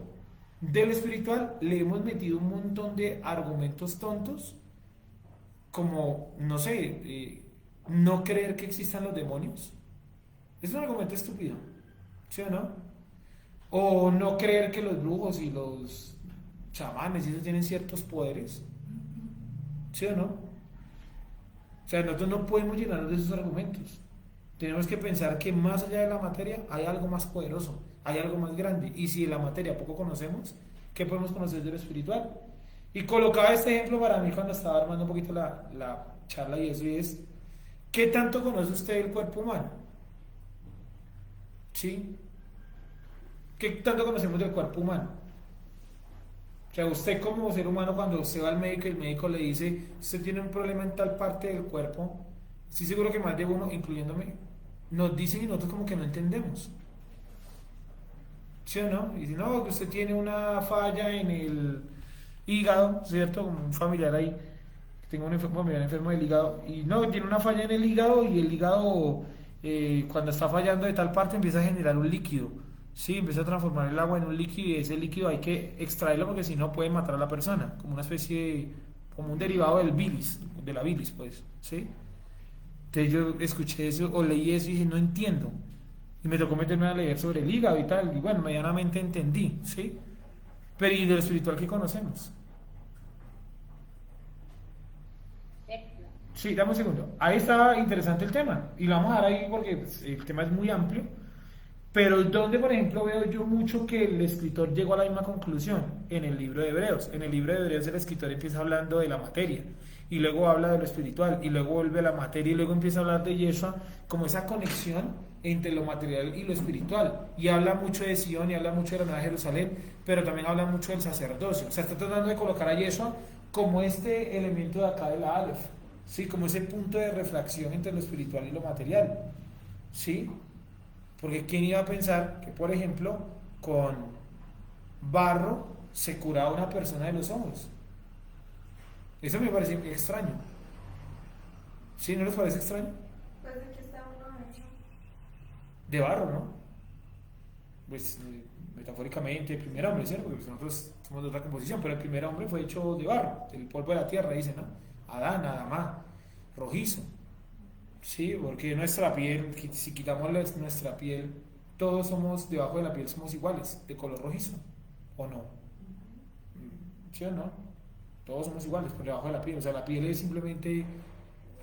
del espiritual le hemos metido un montón de argumentos tontos, como, no sé, no creer que existan los demonios. Es un argumento estúpido, ¿sí o no? O no creer que los brujos y los chamanes y eso tienen ciertos poderes, ¿sí o no? O sea, nosotros no podemos llenarnos de esos argumentos. Tenemos que pensar que más allá de la materia hay algo más poderoso, hay algo más grande. Y si de la materia poco conocemos, ¿qué podemos conocer de lo espiritual? Y colocaba este ejemplo para mí cuando estaba armando un poquito la charla y eso, y es, ¿qué tanto conoce usted del cuerpo humano? ¿Sí? ¿Qué tanto conocemos del cuerpo humano? O sea, usted como ser humano, cuando usted va al médico y el médico le dice, usted tiene un problema en tal parte del cuerpo, estoy seguro que más de uno, incluyéndome, nos dicen y nosotros como que no entendemos. ¿Sí o no? Y dice, no, que usted tiene una falla en el hígado, ¿cierto? Como un familiar ahí, tengo un familiar enfermo del hígado, y no, tiene una falla en el hígado y el hígado, cuando está fallando de tal parte, empieza a generar un líquido. Sí, empieza a transformar el agua en un líquido y ese líquido hay que extraerlo porque si no puede matar a la persona, como una especie como un derivado del bilis, de la bilis, pues, ¿sí? Entonces yo escuché eso o leí eso y dije, no entiendo. Y me tocó meterme a leer sobre el hígado y tal, y bueno, medianamente entendí, ¿sí? Pero ¿y de lo espiritual qué conocemos? Sí, dame un segundo. Ahí está interesante el tema, y lo vamos a dar ahí porque pues, el tema es muy amplio. Pero donde, por ejemplo, veo yo mucho que el escritor llegó a la misma conclusión en el libro de Hebreos. En el libro de Hebreos el escritor empieza hablando de la materia y luego habla de lo espiritual y luego vuelve a la materia y luego empieza a hablar de Yeshua como esa conexión entre lo material y lo espiritual. Y habla mucho de Sion y habla mucho de la Nueva Jerusalén, pero también habla mucho del sacerdocio. O sea, está tratando de colocar a Yeshua como este elemento de acá de la Aleph, ¿sí? Como ese punto de reflexión entre lo espiritual y lo material, ¿sí? Porque ¿quién iba a pensar que, por ejemplo, con barro se curaba una persona de los ojos? Eso me parece extraño. ¿Sí? ¿No les parece extraño? Pues de que está uno hecho. De barro, ¿no? Pues metafóricamente, el primer hombre, ¿cierto? Porque nosotros somos de otra composición, pero el primer hombre fue hecho de barro, del polvo de la tierra, dice, ¿no? Adán, Adamá, rojizo. Sí, porque nuestra piel, si quitamos nuestra piel, todos somos, debajo de la piel somos iguales, de color rojizo, ¿o no? ¿Sí o no? Todos somos iguales por debajo de la piel, o sea, la piel es simplemente,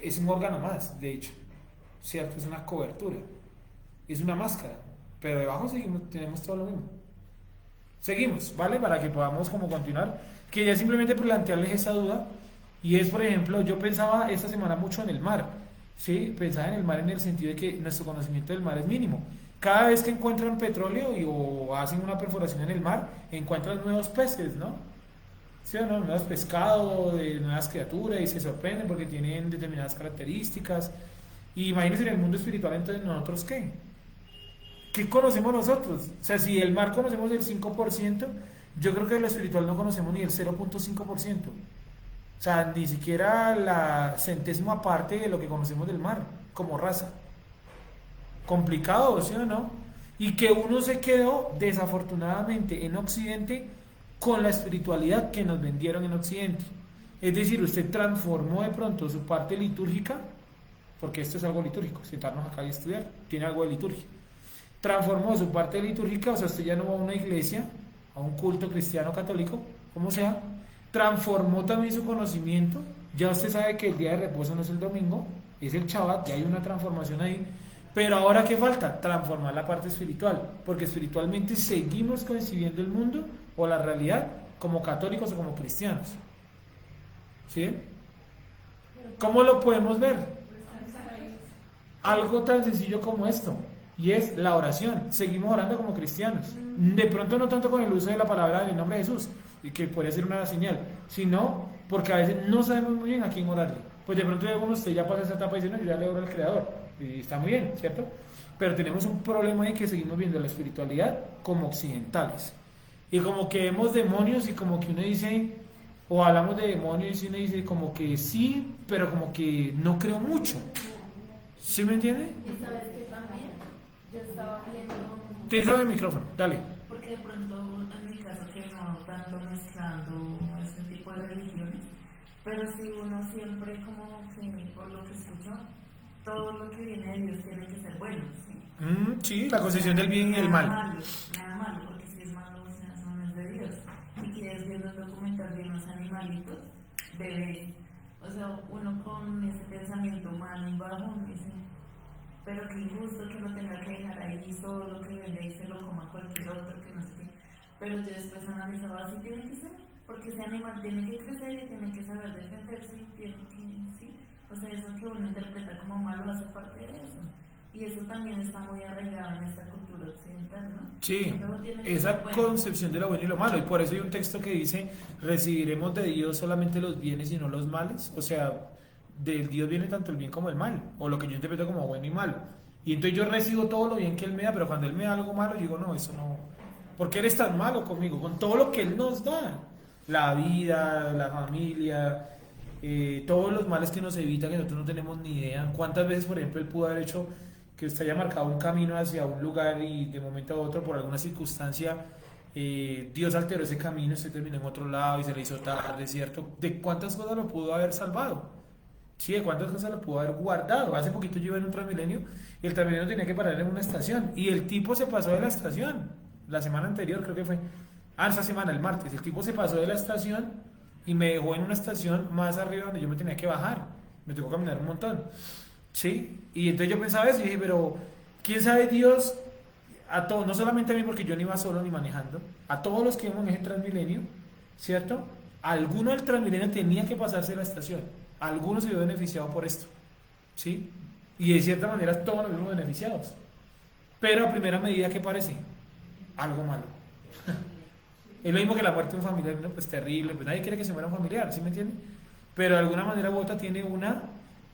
es un órgano más, de hecho, ¿cierto? Es una cobertura, es una máscara, pero debajo tenemos todo lo mismo. Seguimos, ¿vale? Para que podamos como continuar, quería simplemente plantearles esa duda, y es, por ejemplo, yo pensaba esta semana mucho en el mar. Sí, pensaba en el mar en el sentido de que nuestro conocimiento del mar es mínimo. Cada vez que encuentran petróleo o hacen una perforación en el mar, encuentran nuevos peces, ¿no? ¿Sí o no? Nuevos pescados, de nuevas criaturas y se sorprenden porque tienen determinadas características. Y imagínense en el mundo espiritual, entonces nosotros ¿qué? ¿Qué conocemos nosotros? O sea, si el mar conocemos el 5%, yo creo que de lo espiritual no conocemos ni el 0.5%. O sea, ni siquiera la centésima parte de lo que conocemos del mar, como raza. Complicado, ¿sí o no? Y que uno se quedó, desafortunadamente, en Occidente con la espiritualidad que nos vendieron en Occidente. Es decir, usted transformó de pronto su parte litúrgica, porque esto es algo litúrgico, sentarnos acá y estudiar, tiene algo de liturgia. Transformó su parte litúrgica, o sea, usted ya no va a una iglesia, a un culto cristiano católico, como sea, transformó también su conocimiento. Ya usted sabe que el día de reposo no es el domingo, es el Shabbat, ya hay una transformación ahí. Pero ahora ¿qué falta? Transformar la parte espiritual, porque espiritualmente seguimos concibiendo el mundo o la realidad como católicos o como cristianos. ¿Sí? ¿Cómo lo podemos ver? Algo tan sencillo como esto, y es la oración. Seguimos orando como cristianos. De pronto no tanto con el uso de la palabra en el nombre de Jesús, y que podría ser una señal, sino porque a veces no sabemos muy bien a quién orarle. Pues de pronto usted ya pasa esa etapa y dice, no, yo ya le oro al Creador, y está muy bien, ¿cierto? Pero tenemos un problema de que seguimos viendo la espiritualidad como occidentales, y como que vemos demonios y como que uno dice, o hablamos de demonios y uno dice como que sí, pero como que no creo mucho. ¿Sí me entiende? Y sabes que también yo estaba viendo, Te el micrófono, dale. porque de pronto en mi caso que no tanto mezclando este tipo de religiones, pero sí uno siempre como que por lo que escucho todo lo que viene de Dios tiene que ser bueno, ¿sí? Sí, la concepción del bien y el mal. Nada malo, porque si es malo, o sea, eso no es de Dios. Si quieres ver los documentales de unos animalitos, bebés, o sea, uno con ese pensamiento humano y bajo, dice, pero qué injusto que lo tenga que dejar ahí solo, que venga y se lo coma cualquier otro, que no sé qué. Pero yo después analizaba, así tiene que ser, porque ese animal tiene que crecer y tiene que saber defenderse y tiene que, sí, o sea, eso que uno interpreta como malo hace parte de eso. Y eso también está muy arraigado en esta cultura occidental, ¿no? Sí, Todo tiene que esa ser bueno. concepción de lo bueno y lo malo. Y por eso hay un texto que dice, recibiremos de Dios solamente los bienes y no los males. O sea, del Dios viene tanto el bien como el mal, o lo que yo interpreto como bueno y malo. Y entonces yo recibo todo lo bien que Él me da, pero cuando Él me da algo malo, yo digo, no, eso no. ¿Por qué eres tan malo conmigo? Con todo lo que Él nos da. La vida, la familia, todos los males que nos evita, que nosotros no tenemos ni idea. ¿Cuántas veces, por ejemplo, Él pudo haber hecho que usted haya marcado un camino hacia un lugar y de momento a otro, por alguna circunstancia, Dios alteró ese camino, usted terminó en otro lado y se le hizo tarde, ¿cierto? ¿De cuántas cosas lo pudo haber salvado? Sí, de cuántas cosas lo pudo haber guardado. Hace poquito yo iba en un Transmilenio y el Transmilenio tenía que parar en una estación y el tipo se pasó de la estación, la semana anterior creo que fue, esta semana, el martes, el tipo se pasó de la estación y me dejó en una estación más arriba donde yo me tenía que bajar, me tocó caminar un montón. ¿Sí? Y entonces yo pensaba eso y dije, pero ¿quién sabe Dios a todos, no solamente a mí porque yo no iba solo ni manejando, a todos los que íbamos en ese Transmilenio, ¿cierto? Alguno del Transmilenio tenía que pasarse la estación, algunos se vio beneficiado por esto, ¿sí? Y de cierta manera todos nos vimos beneficiados, pero a primera medida, ¿qué parece? Algo malo. Es lo mismo que la muerte de un familiar, ¿no? Pues terrible, pues nadie quiere que se muera un familiar, ¿sí me entiende? Pero de alguna manera u otra tiene una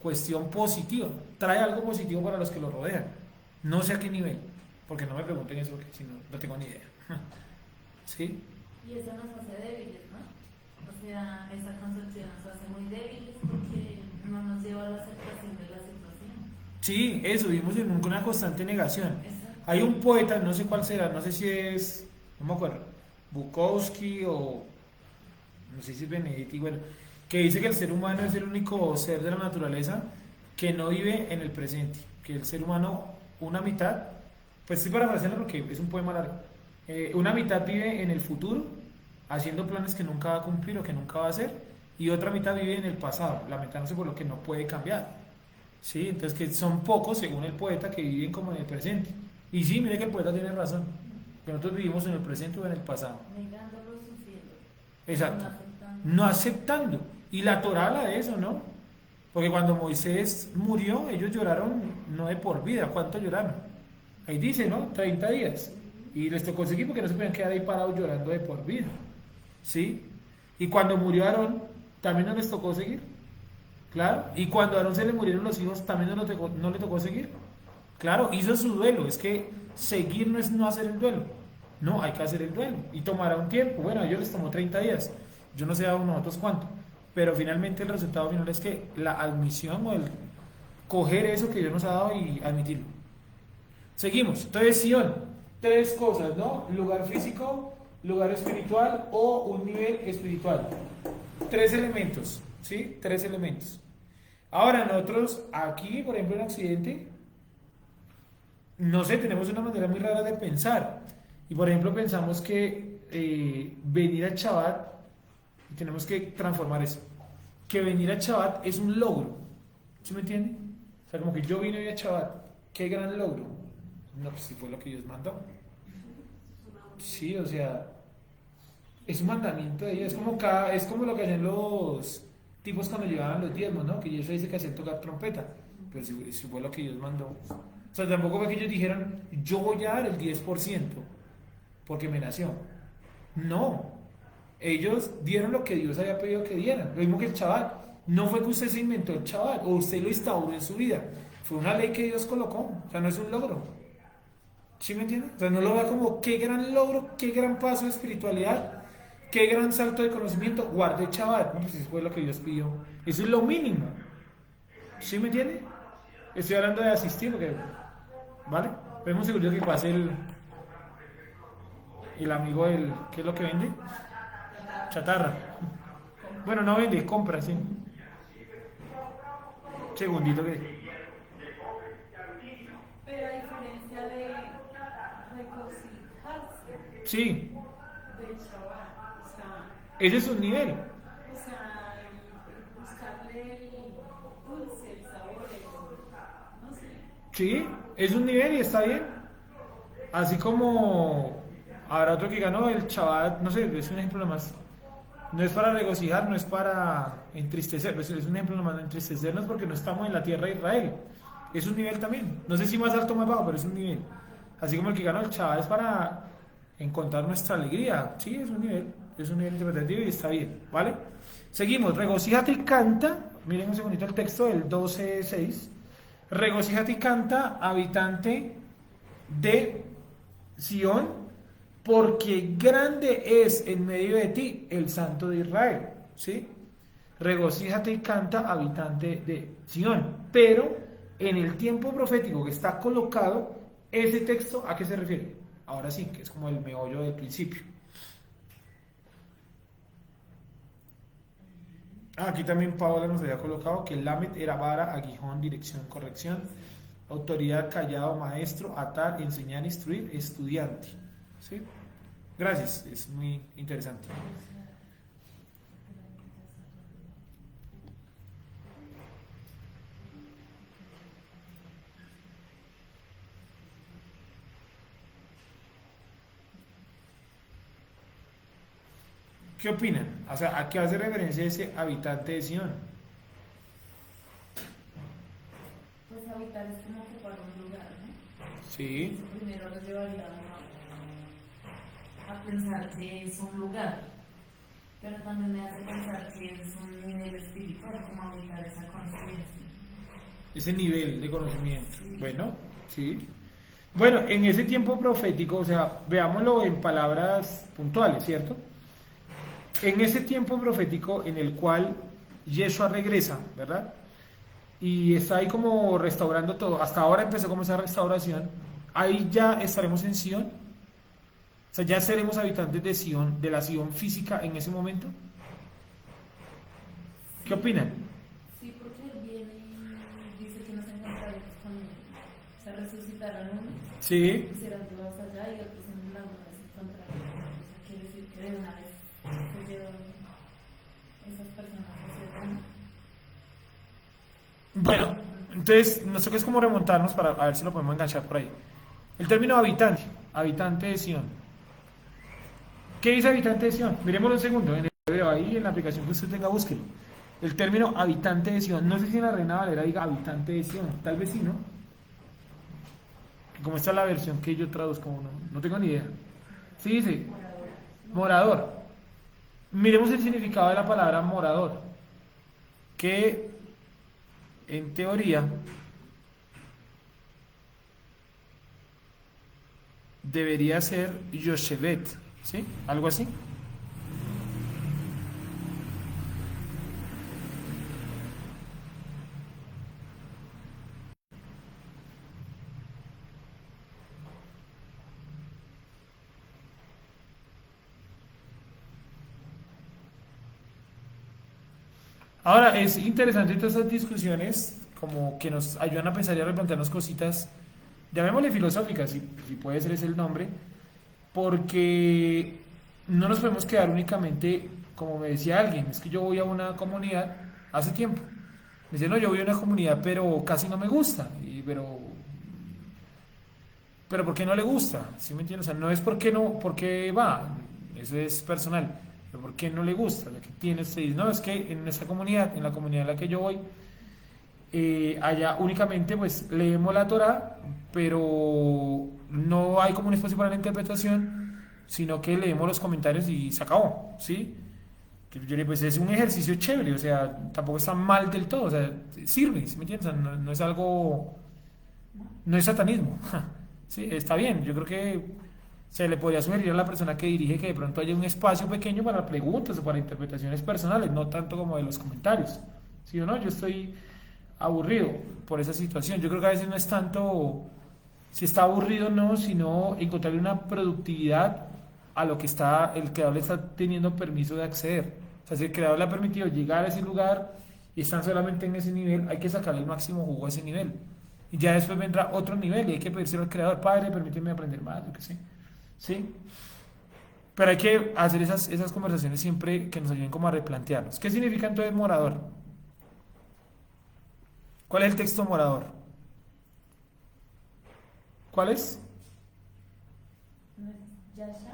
cuestión positiva, trae algo positivo para los que lo rodean. No sé a qué nivel, porque no me pregunten eso, porque si no, no tengo ni idea. ¿Sí? Y eso nos hace débiles, ¿no? O sea, esa concepción nos hace muy débiles porque no nos lleva a la aceptación de la situación. Sí, eso, vivimos en una constante negación. Exacto. Hay un poeta, no sé cuál será, no sé si es, no me acuerdo, Bukowski o no sé si es Benedetti, bueno, que dice que el ser humano es el único ser de la naturaleza que no vive en el presente, que el ser humano, una mitad, pues estoy parafraseando porque es un poema largo, una mitad vive en el futuro, haciendo planes que nunca va a cumplir o que nunca va a hacer, y otra mitad vive en el pasado, lamentándose por lo que no puede cambiar. ¿Sí? Entonces que son pocos, según el poeta, que viven como en el presente. Y sí, mire que el poeta tiene razón, que nosotros vivimos en el presente o en el pasado. Negándolo, sufriendo. Exacto. No aceptando. No aceptando. Y la Torá habla de eso, ¿no? Porque cuando Moisés murió, ellos lloraron no de por vida. ¿Cuánto lloraron? Ahí dice, ¿no? 30 días. Y les tocó seguir porque no se podían quedar ahí parados llorando de por vida. ¿Sí? Y cuando murió Aarón, también no les tocó seguir. Claro. Y cuando a Aarón se le murieron los hijos, también no le tocó seguir. Claro, hizo su duelo. Es que seguir no es no hacer el duelo. No, hay que hacer el duelo. Y tomará un tiempo. Bueno, a ellos les tomó 30 días. Yo no sé a nosotros cuánto. Pero finalmente el resultado final es que la admisión o el coger eso que Dios nos ha dado y admitirlo. Seguimos. Entonces, Sion, tres cosas, ¿no? Lugar físico, lugar espiritual o un nivel espiritual. Tres elementos, ¿sí? Tres elementos. Ahora, nosotros aquí, por ejemplo, en Occidente, no sé, tenemos una manera muy rara de pensar. Y por ejemplo, pensamos que venir a Shabbat, tenemos que transformar eso. Que venir a Shabbat es un logro. ¿Sí me entiende? O sea, como que yo vine hoy a Shabbat. ¡Qué gran logro! No, pues si fue lo que Dios mandó. Sí, o sea, es un mandamiento de Dios. Es como lo que hacían los tipos cuando llevaban los diezmos, ¿no? Que Dios dice que hacían tocar trompeta. Pero si fue lo que Dios mandó. O sea, tampoco fue que ellos dijeran, yo voy a dar el 10% porque me nació. No. Ellos dieron lo que Dios había pedido que dieran. Lo mismo que el Shabbat. No fue que usted se inventó el Shabbat o usted lo instauró en su vida. Fue una ley que Dios colocó. O sea, no es un logro. ¿Sí me entiende? O sea, no lo vea como qué gran logro, qué gran paso de espiritualidad, qué gran salto de conocimiento. Guardé Shabbat. No, pues eso fue lo que Dios pidió. Eso es lo mínimo. ¿Sí me entiende? Estoy hablando de asistir porque, ¿vale? Vemos seguro que pase el amigo del... ¿Qué es lo que vende? Chatarra. Bueno, no vende, compra, sí. Segundito que... Sí, del Shabbat. O sea, ese es un nivel. el buscarle el dulce, el sabor, no sé. Sí, es un nivel y está bien. Así como habrá otro que ganó el Shabbat, no sé, es un ejemplo nomás. No es para regocijar, no es para entristecer, pues es un ejemplo nomás, no entristecernos porque no estamos en la tierra de Israel. Es un nivel también. No sé si más alto o más bajo, pero es un nivel. Así como el que ganó el Shabbat es para encontrar nuestra alegría. Sí, es un nivel interpretativo y está bien, ¿vale? Seguimos, regocíjate y canta. Miren un segundito el texto del 12:6. Regocíjate y canta, habitante de Sión, porque grande es en medio de ti el Santo de Israel. ¿Sí? Regocíjate y canta, habitante de Sión. Pero en el tiempo profético que está colocado, ese texto, ¿a qué se refiere? Ahora sí, que es como el meollo del principio. Aquí también Paola nos había colocado que el Lamet era vara, aguijón, dirección, corrección, autoridad, callado, maestro, atar, enseñar, instruir, estudiante. ¿Sí? Gracias, es muy interesante. ¿Qué opinan? O sea, ¿a qué hace referencia ese habitante de Sion? Pues habitar es como ocupar un lugar, ¿no? Sí, Eso primero nos llevaría a pensar que es un lugar, pero también me hace pensar que es un nivel espiritual, como habitar esa conciencia. ese nivel de conocimiento. Sí. Bueno, sí. Bueno, en ese tiempo profético, o sea, veámoslo en palabras puntuales, ¿cierto? En ese tiempo profético en el cual Yeshua regresa, ¿verdad? Y está ahí como restaurando todo. Hasta ahora empezó como esa restauración. Ahí ya estaremos en Sion. O sea, ya seremos habitantes de Sion, de la Sion física en ese momento. ¿Qué opinan? Sí, porque él viene y dice que nos encontraremos con él. O sea, resucitarán unos Sí. y serán llevados allá y otros en la luna se encontrarán. O sea, quiere decir que de una vez se llevan esas personas hacia allá. Bueno, entonces nos toca es como remontarnos para a ver si lo podemos enganchar por ahí. El término habitante, habitante de Sion. ¿Qué dice habitante de Sion? Miremoslo un segundo, en el hebreo, ahí en la aplicación que usted tenga, búsquelo. El término habitante de Sion, no sé si en la Reina Valera diga habitante de Sion, tal vez sí, ¿no? Como está la versión que yo traduzco, no tengo ni idea. Sí dice, morador. Miremos el significado de la palabra morador, que en teoría debería ser Yoshevet, ¿sí? Algo así. Ahora, es interesante todas estas discusiones, como que nos ayudan a pensar y a replantearnos cositas, llamémosle filosóficas, si puede ser ese el nombre, porque no nos podemos quedar únicamente, como me decía alguien, es que yo voy a una comunidad hace tiempo. Me dice, no, yo voy a una comunidad, pero casi no me gusta, pero ¿por qué no le gusta? ¿Sí me entiendes? O sea, no es porque no, porque va, eso es personal, pero ¿por qué no le gusta? Lo que tiene usted dice, no, es que en esa comunidad, en la comunidad en la que yo voy, allá únicamente pues leemos la Torah, pero no hay como un espacio para la interpretación, sino que leemos los comentarios y se acabó, ¿sí? Que yo le pues es un ejercicio chévere, o sea, tampoco está mal del todo, o sea, sirve, ¿sí me entiendes? O sea, no es algo, no es satanismo, sí, está bien, yo creo que se le podría sugerir a la persona que dirige que de pronto haya un espacio pequeño para preguntas o para interpretaciones personales, no tanto como de los comentarios, ¿sí o no? Yo estoy aburrido por esa situación. Yo creo que a veces no es tanto si está aburrido o no, sino encontrarle una productividad a lo que está, el creador le está teniendo permiso de acceder. O sea, si el creador le ha permitido llegar a ese lugar y están solamente en ese nivel, hay que sacarle el máximo jugo a ese nivel. Y ya después vendrá otro nivel y hay que pedírselo al creador, Padre, permíteme aprender más, yo qué sé. ¿Sí? Pero hay que hacer esas conversaciones siempre que nos ayuden como a replantearnos. ¿Qué significa entonces morador? ¿Cuál es el texto morador? ¿Cuál es? ¿No es Yasha?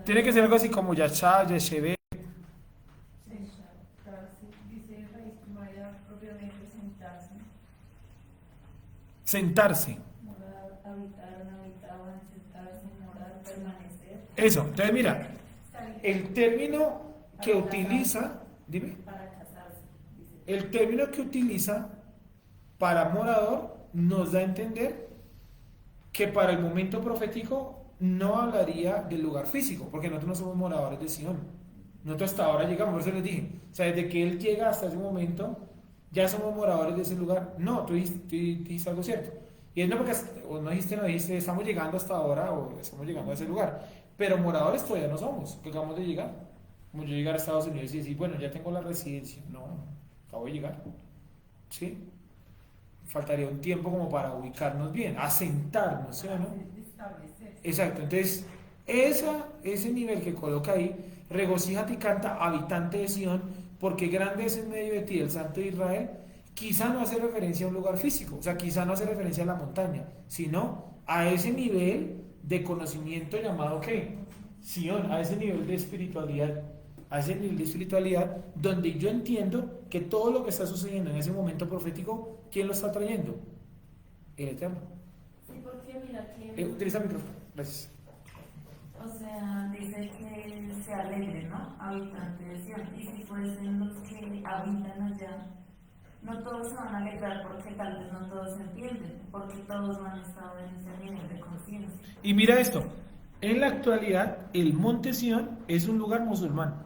Tiene que ser algo así como Yashá, Yeshebe. Dice Raíz Maya propiamente sentarse. Sentarse. Morar, habitaron, habitaban, sentarse, morar, permanecer. Eso. Entonces mira, el término que utiliza, dime, Para casarse, dice. el término que utiliza para morador nos da a entender que para el momento profético no hablaría del lugar físico, porque nosotros no somos moradores de Sion. Nosotros hasta ahora llegamos, por eso les dije, o sea, desde que él llega hasta ese momento, ya somos moradores de ese lugar. No, tú dijiste algo cierto. Y es no porque, o no dijiste, estamos llegando hasta ahora o estamos llegando a ese lugar. Pero moradores todavía no somos, que acabamos de llegar. Como yo llegar a Estados Unidos y decir, bueno, ya tengo la residencia. No, acabo de llegar. ¿Sí? Faltaría un tiempo como para ubicarnos bien, asentarnos, ¿sí o no? Establecerse. Exacto, entonces ese nivel que coloca ahí, regocíjate y canta, habitante de Sion, porque grande es en medio de ti el Santo de Israel, quizá no hace referencia a un lugar físico, o sea, quizá no hace referencia a la montaña, sino a ese nivel de conocimiento llamado ¿qué? Sion, a ese nivel de espiritualidad, donde yo entiendo que todo lo que está sucediendo en ese momento profético, ¿quién lo está trayendo? El Eterno. Sí, porque mira que, Utiliza el micrófono, gracias. o sea, dice que se alegre, ¿no? Habitante de Sion. Y si fuesen los que habitan allá, no todos se van a alegrar porque tal vez no todos entienden, porque todos no han estado en ese nivel de conciencia. Y mira esto, en la actualidad el Monte Sion es un lugar musulmán.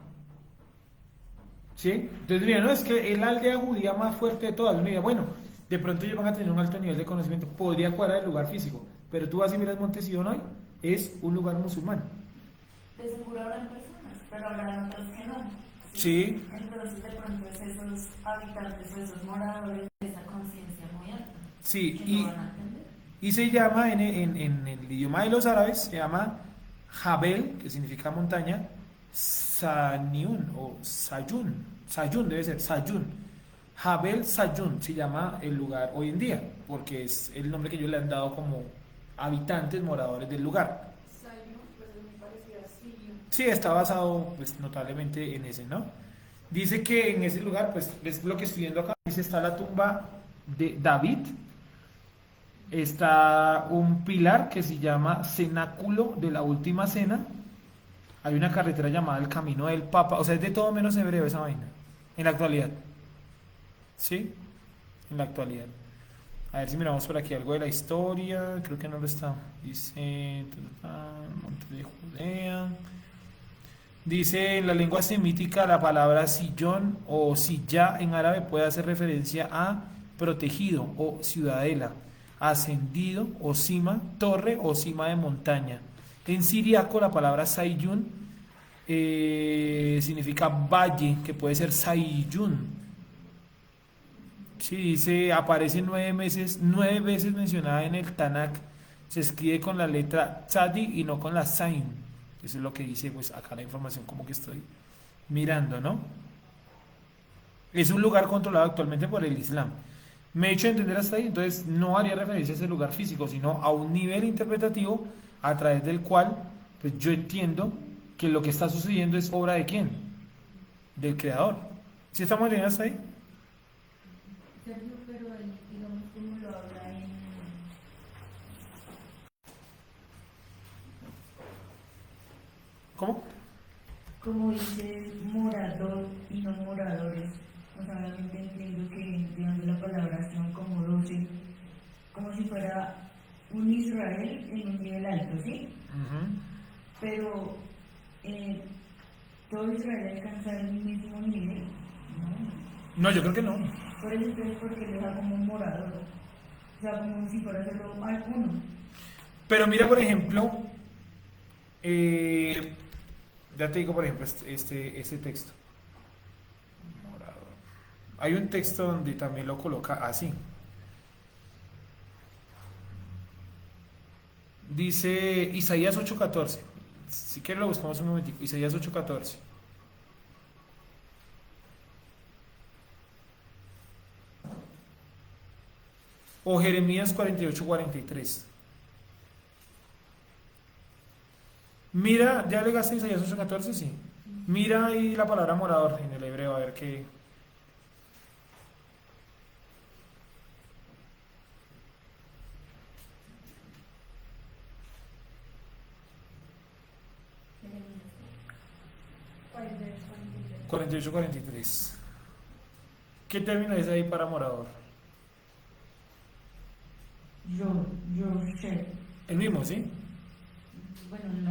¿Sí? Entonces, mira, no es que es la aldea judía más fuerte de todas. Mira, bueno, de pronto ellos van a tener un alto nivel de conocimiento, podría cuadrar el lugar físico, pero tú vas y miras Monte Sion hoy, es un lugar musulmán. De seguro habrán personas, pero habrán otros que no. Sí. Entonces, de pronto es esos habitantes o esos moradores de esa conciencia muy alta. Sí, Que no van a entender. y se llama en el idioma de los árabes, se llama Jabel, que significa montaña, Saniun o Sayun debe ser, Sayun. Jabel Sayun se llama el lugar hoy en día, porque es el nombre que ellos le han dado como habitantes, moradores del lugar. Sayun, pues es muy parecido a Sirium. Sí, está basado pues notablemente en ese, ¿no? Dice que en ese lugar, pues es lo que estoy viendo acá, dice está la tumba de David, está un pilar que se llama Cenáculo de la Última Cena, hay una carretera llamada el Camino del Papa, o sea, es de todo menos hebreo esa vaina, en la actualidad. ¿Sí? En la actualidad. A ver si miramos por aquí algo de la historia, creo que no lo está. Dice, Monte de Judea. Dice en la lengua semítica la palabra sillón o silla en árabe puede hacer referencia a protegido o ciudadela, ascendido o cima, torre o cima de montaña. En siriaco la palabra sayun significa valle, que puede ser sayun. Sí, dice, aparece 9 veces mencionada en el Tanakh, se escribe con la letra tzadi y no con la zain. Eso es lo que dice pues acá la información como que estoy mirando, ¿no? Es un lugar controlado actualmente por el Islam. Me he hecho entender hasta ahí, entonces no haría referencia a ese lugar físico, sino a un nivel interpretativo a través del cual pues yo entiendo que lo que está sucediendo es obra de ¿quién? Del Creador. ¿Sí estamos leyendo hasta ahí? Sergio, pero él, digamos, como lo habla en... ¿Cómo? Como dice morador y no moradores. O sea, obviamente entiendo que, digamos, la palabra son como 12, como si fuera un Israel en un nivel alto, ¿sí? Pero todo Israel alcanza el mismo nivel, ¿no? No, yo creo que no. Por eso entonces, porque le da como un morador, o sea, como si fuera solo alguno. Pero mira, por ejemplo, ya te digo, por ejemplo, este texto. Morador. Hay un texto donde también lo coloca así. Dice Isaías 8:14. Si quieren lo buscamos un momentico. Isaías 8:14. O Jeremías 48:43. Mira, ¿ya le gasté Isaías 8:14? Sí. Mira ahí la palabra morador en el hebreo, a ver qué. Cuarenta y 48:43. ¿Qué término es ahí para morador? Yo sé. El mismo, ¿sí? Bueno, en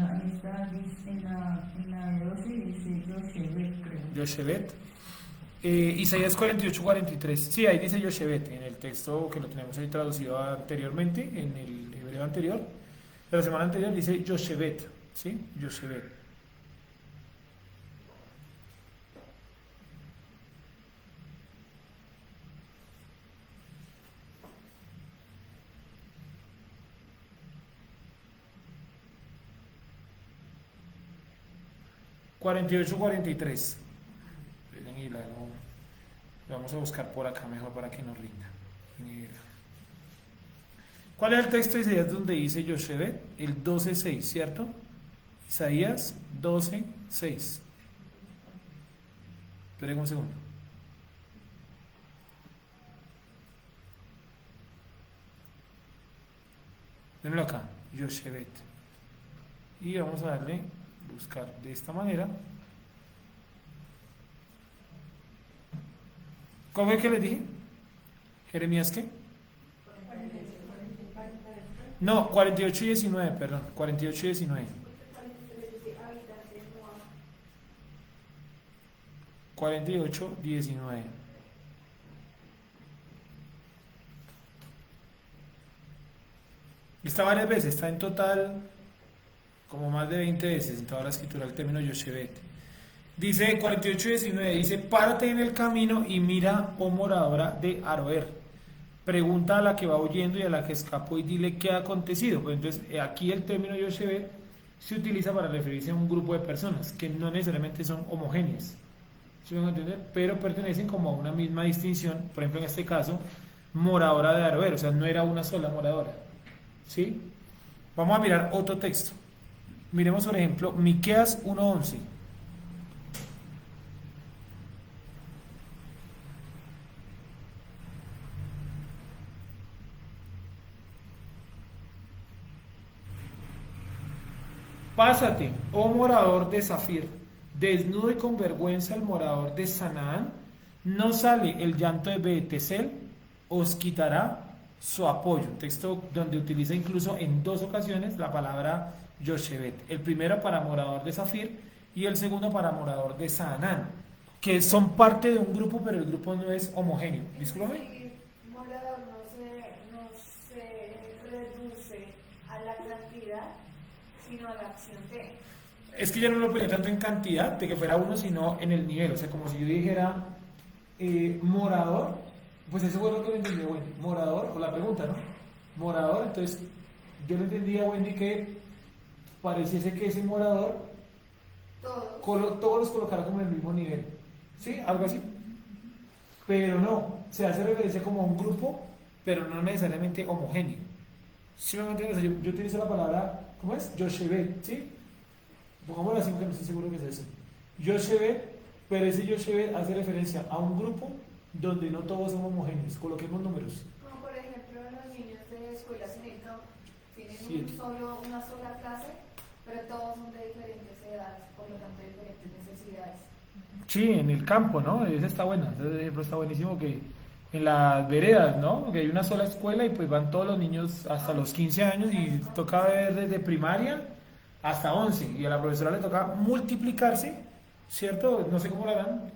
la de 12 dice Yoshebet, creo. Yoshebet. Isaías 48:43. Sí, ahí dice Yoshebet, en el texto que lo tenemos ahí traducido anteriormente, en el hebreo anterior. De la semana anterior dice Yoshebet, ¿sí? Yoshebet. Cuarenta y ocho, 43. Lo vamos a buscar por acá mejor para que nos rinda. ¿Cuál es el texto de Isaías donde dice Yoshebet? El 12:6, ¿cierto? Isaías 12:6. Esperen un segundo. Démelo acá, Yoshebet. Y vamos a darle buscar de esta manera. ¿Cómo es que les dije? ¿Jeremías qué? No, 48:19, perdón, 48:19. 48:19. Está varias veces, está en total como más de 20 veces en toda la escritura el término Yoshebet. Dice 48:19, dice, párate en el camino y mira, oh moradora de Aroer. Pregunta a la que va huyendo y a la que escapó y dile qué ha acontecido. Pues entonces aquí el término Yoshebet se utiliza para referirse a un grupo de personas que no necesariamente son homogéneas, ¿sí me van a entender? Pero pertenecen como a una misma distinción. Por ejemplo, en este caso, moradora de Aroer, o sea, no era una sola moradora, ¿sí? Vamos a mirar otro texto. Miremos, por ejemplo, Miqueas 1:11. Pásate, oh morador de Zafir, desnudo y con vergüenza el morador de Sanaán, no sale el llanto de Betesel, os quitará su apoyo. Un texto donde utiliza incluso en dos ocasiones la palabra Yoshebet. El primero para morador de Zafir y el segundo para morador de Sanaán, que son parte de un grupo, pero el grupo no es homogéneo. Discúlpame. Sí, morador no se reduce a la cantidad, sino a la acción de. Es que ya no lo ponía tanto en cantidad de que fuera uno, sino en el nivel. O sea, como si yo dijera morador, pues eso fue lo que le entendí a Wendy. Morador, o la pregunta, ¿no? Morador, entonces yo le entendí a Wendy que pareciese que ese morador todos los colocara como en el mismo nivel. ¿Sí? Algo así. Pero no, se hace referencia como a un grupo, pero no necesariamente homogéneo. ¿Sí me entiendes? O sea, yo utilizo la palabra, ¿cómo es? Yoshebet, ¿sí? Pongámoslo así porque no estoy seguro que es eso. Yoshebet, pero ese Yoshebet hace referencia a un grupo donde no todos son homogéneos. Coloquemos números. Como por ejemplo los niños de escuelas en el campo, tienen Sí. una sola clase, pero todos son de diferentes edades, por lo tanto de diferentes necesidades. Sí, en el campo, ¿no? Esa está buena. Ese ejemplo está buenísimo que en las veredas, ¿no? Que hay una sola escuela y pues van todos los niños hasta los 15 años y toca ver desde primaria hasta 11 y a la profesora le toca multiplicarse, ¿cierto? No sé cómo lo harán,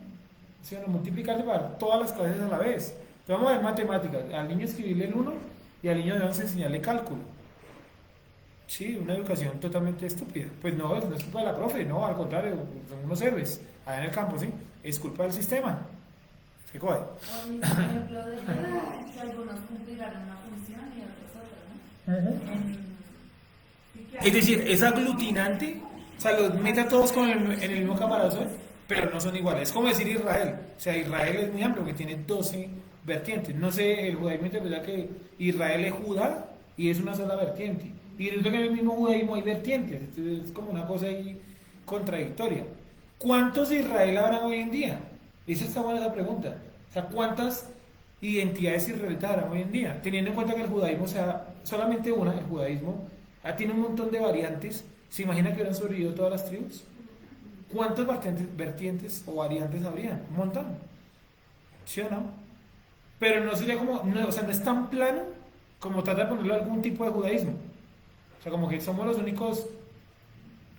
sino multiplicarse para todas las clases a la vez. Entonces vamos a ver matemáticas, al niño escribirle el 1 y al niño de 11 enseñarle cálculo. Sí, una educación totalmente estúpida. Pues no, no es culpa de la profe, no, al contrario, son unos héroes allá en el campo, ¿sí? Es culpa del sistema. ¿Qué coge? O mismo ejemplo de que algunos cumplirán una función y otros otra, ¿no? Es decir, es aglutinante O sea, los mete a todos en el mismo caparazón, pero no son iguales. Es como decir Israel. O sea, Israel es muy amplio, que tiene 12 vertientes. No sé, el judaísmo interpreta que Israel es Judá y es una sola vertiente. Y resulta que en el mismo judaísmo hay vertientes. Entonces es como una cosa ahí contradictoria. ¿Cuántos de Israel habrá hoy en día? Esa está buena esa pregunta. O sea, ¿cuántas identidades israelitas habrá hoy en día? Teniendo en cuenta que el judaísmo, o sea, solamente una, el judaísmo, tiene un montón de variantes. ¿Se imagina que hubieran sobrevivido todas las tribus? ¿Cuántas vertientes o variantes habrían? Un montón. ¿Sí o no? Pero no sería como, no, o sea, no es tan plano como trata de ponerle algún tipo de judaísmo. O sea, como que somos los únicos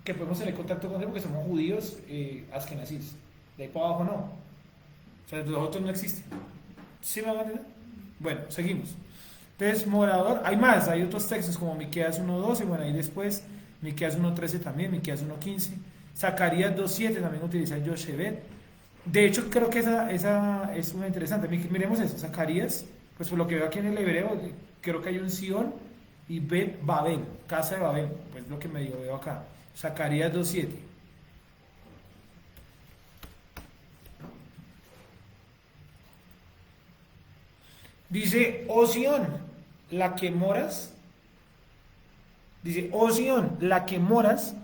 que podemos tener contacto con él porque somos judíos askenazíes. De ahí para abajo no. O sea, los otros no existen. ¿Sí me van a entender? Bueno, seguimos. Entonces, morador, hay más, hay otros textos como Miqueas 1:12, bueno, ahí después, Miqueas 1:13 también, Miqueas 1:15, Zacarías 2:7 también utiliza Yoshebet. De hecho, creo que esa es una interesante. Miremos eso, Zacarías, pues por lo que veo aquí en el hebreo, creo que hay un Sion y Bet Babel, casa de Babel, pues lo que medio veo acá. Zacarías 2:7. Dice, oh Sion, la que moras. Dice, oh Sion, la que moras.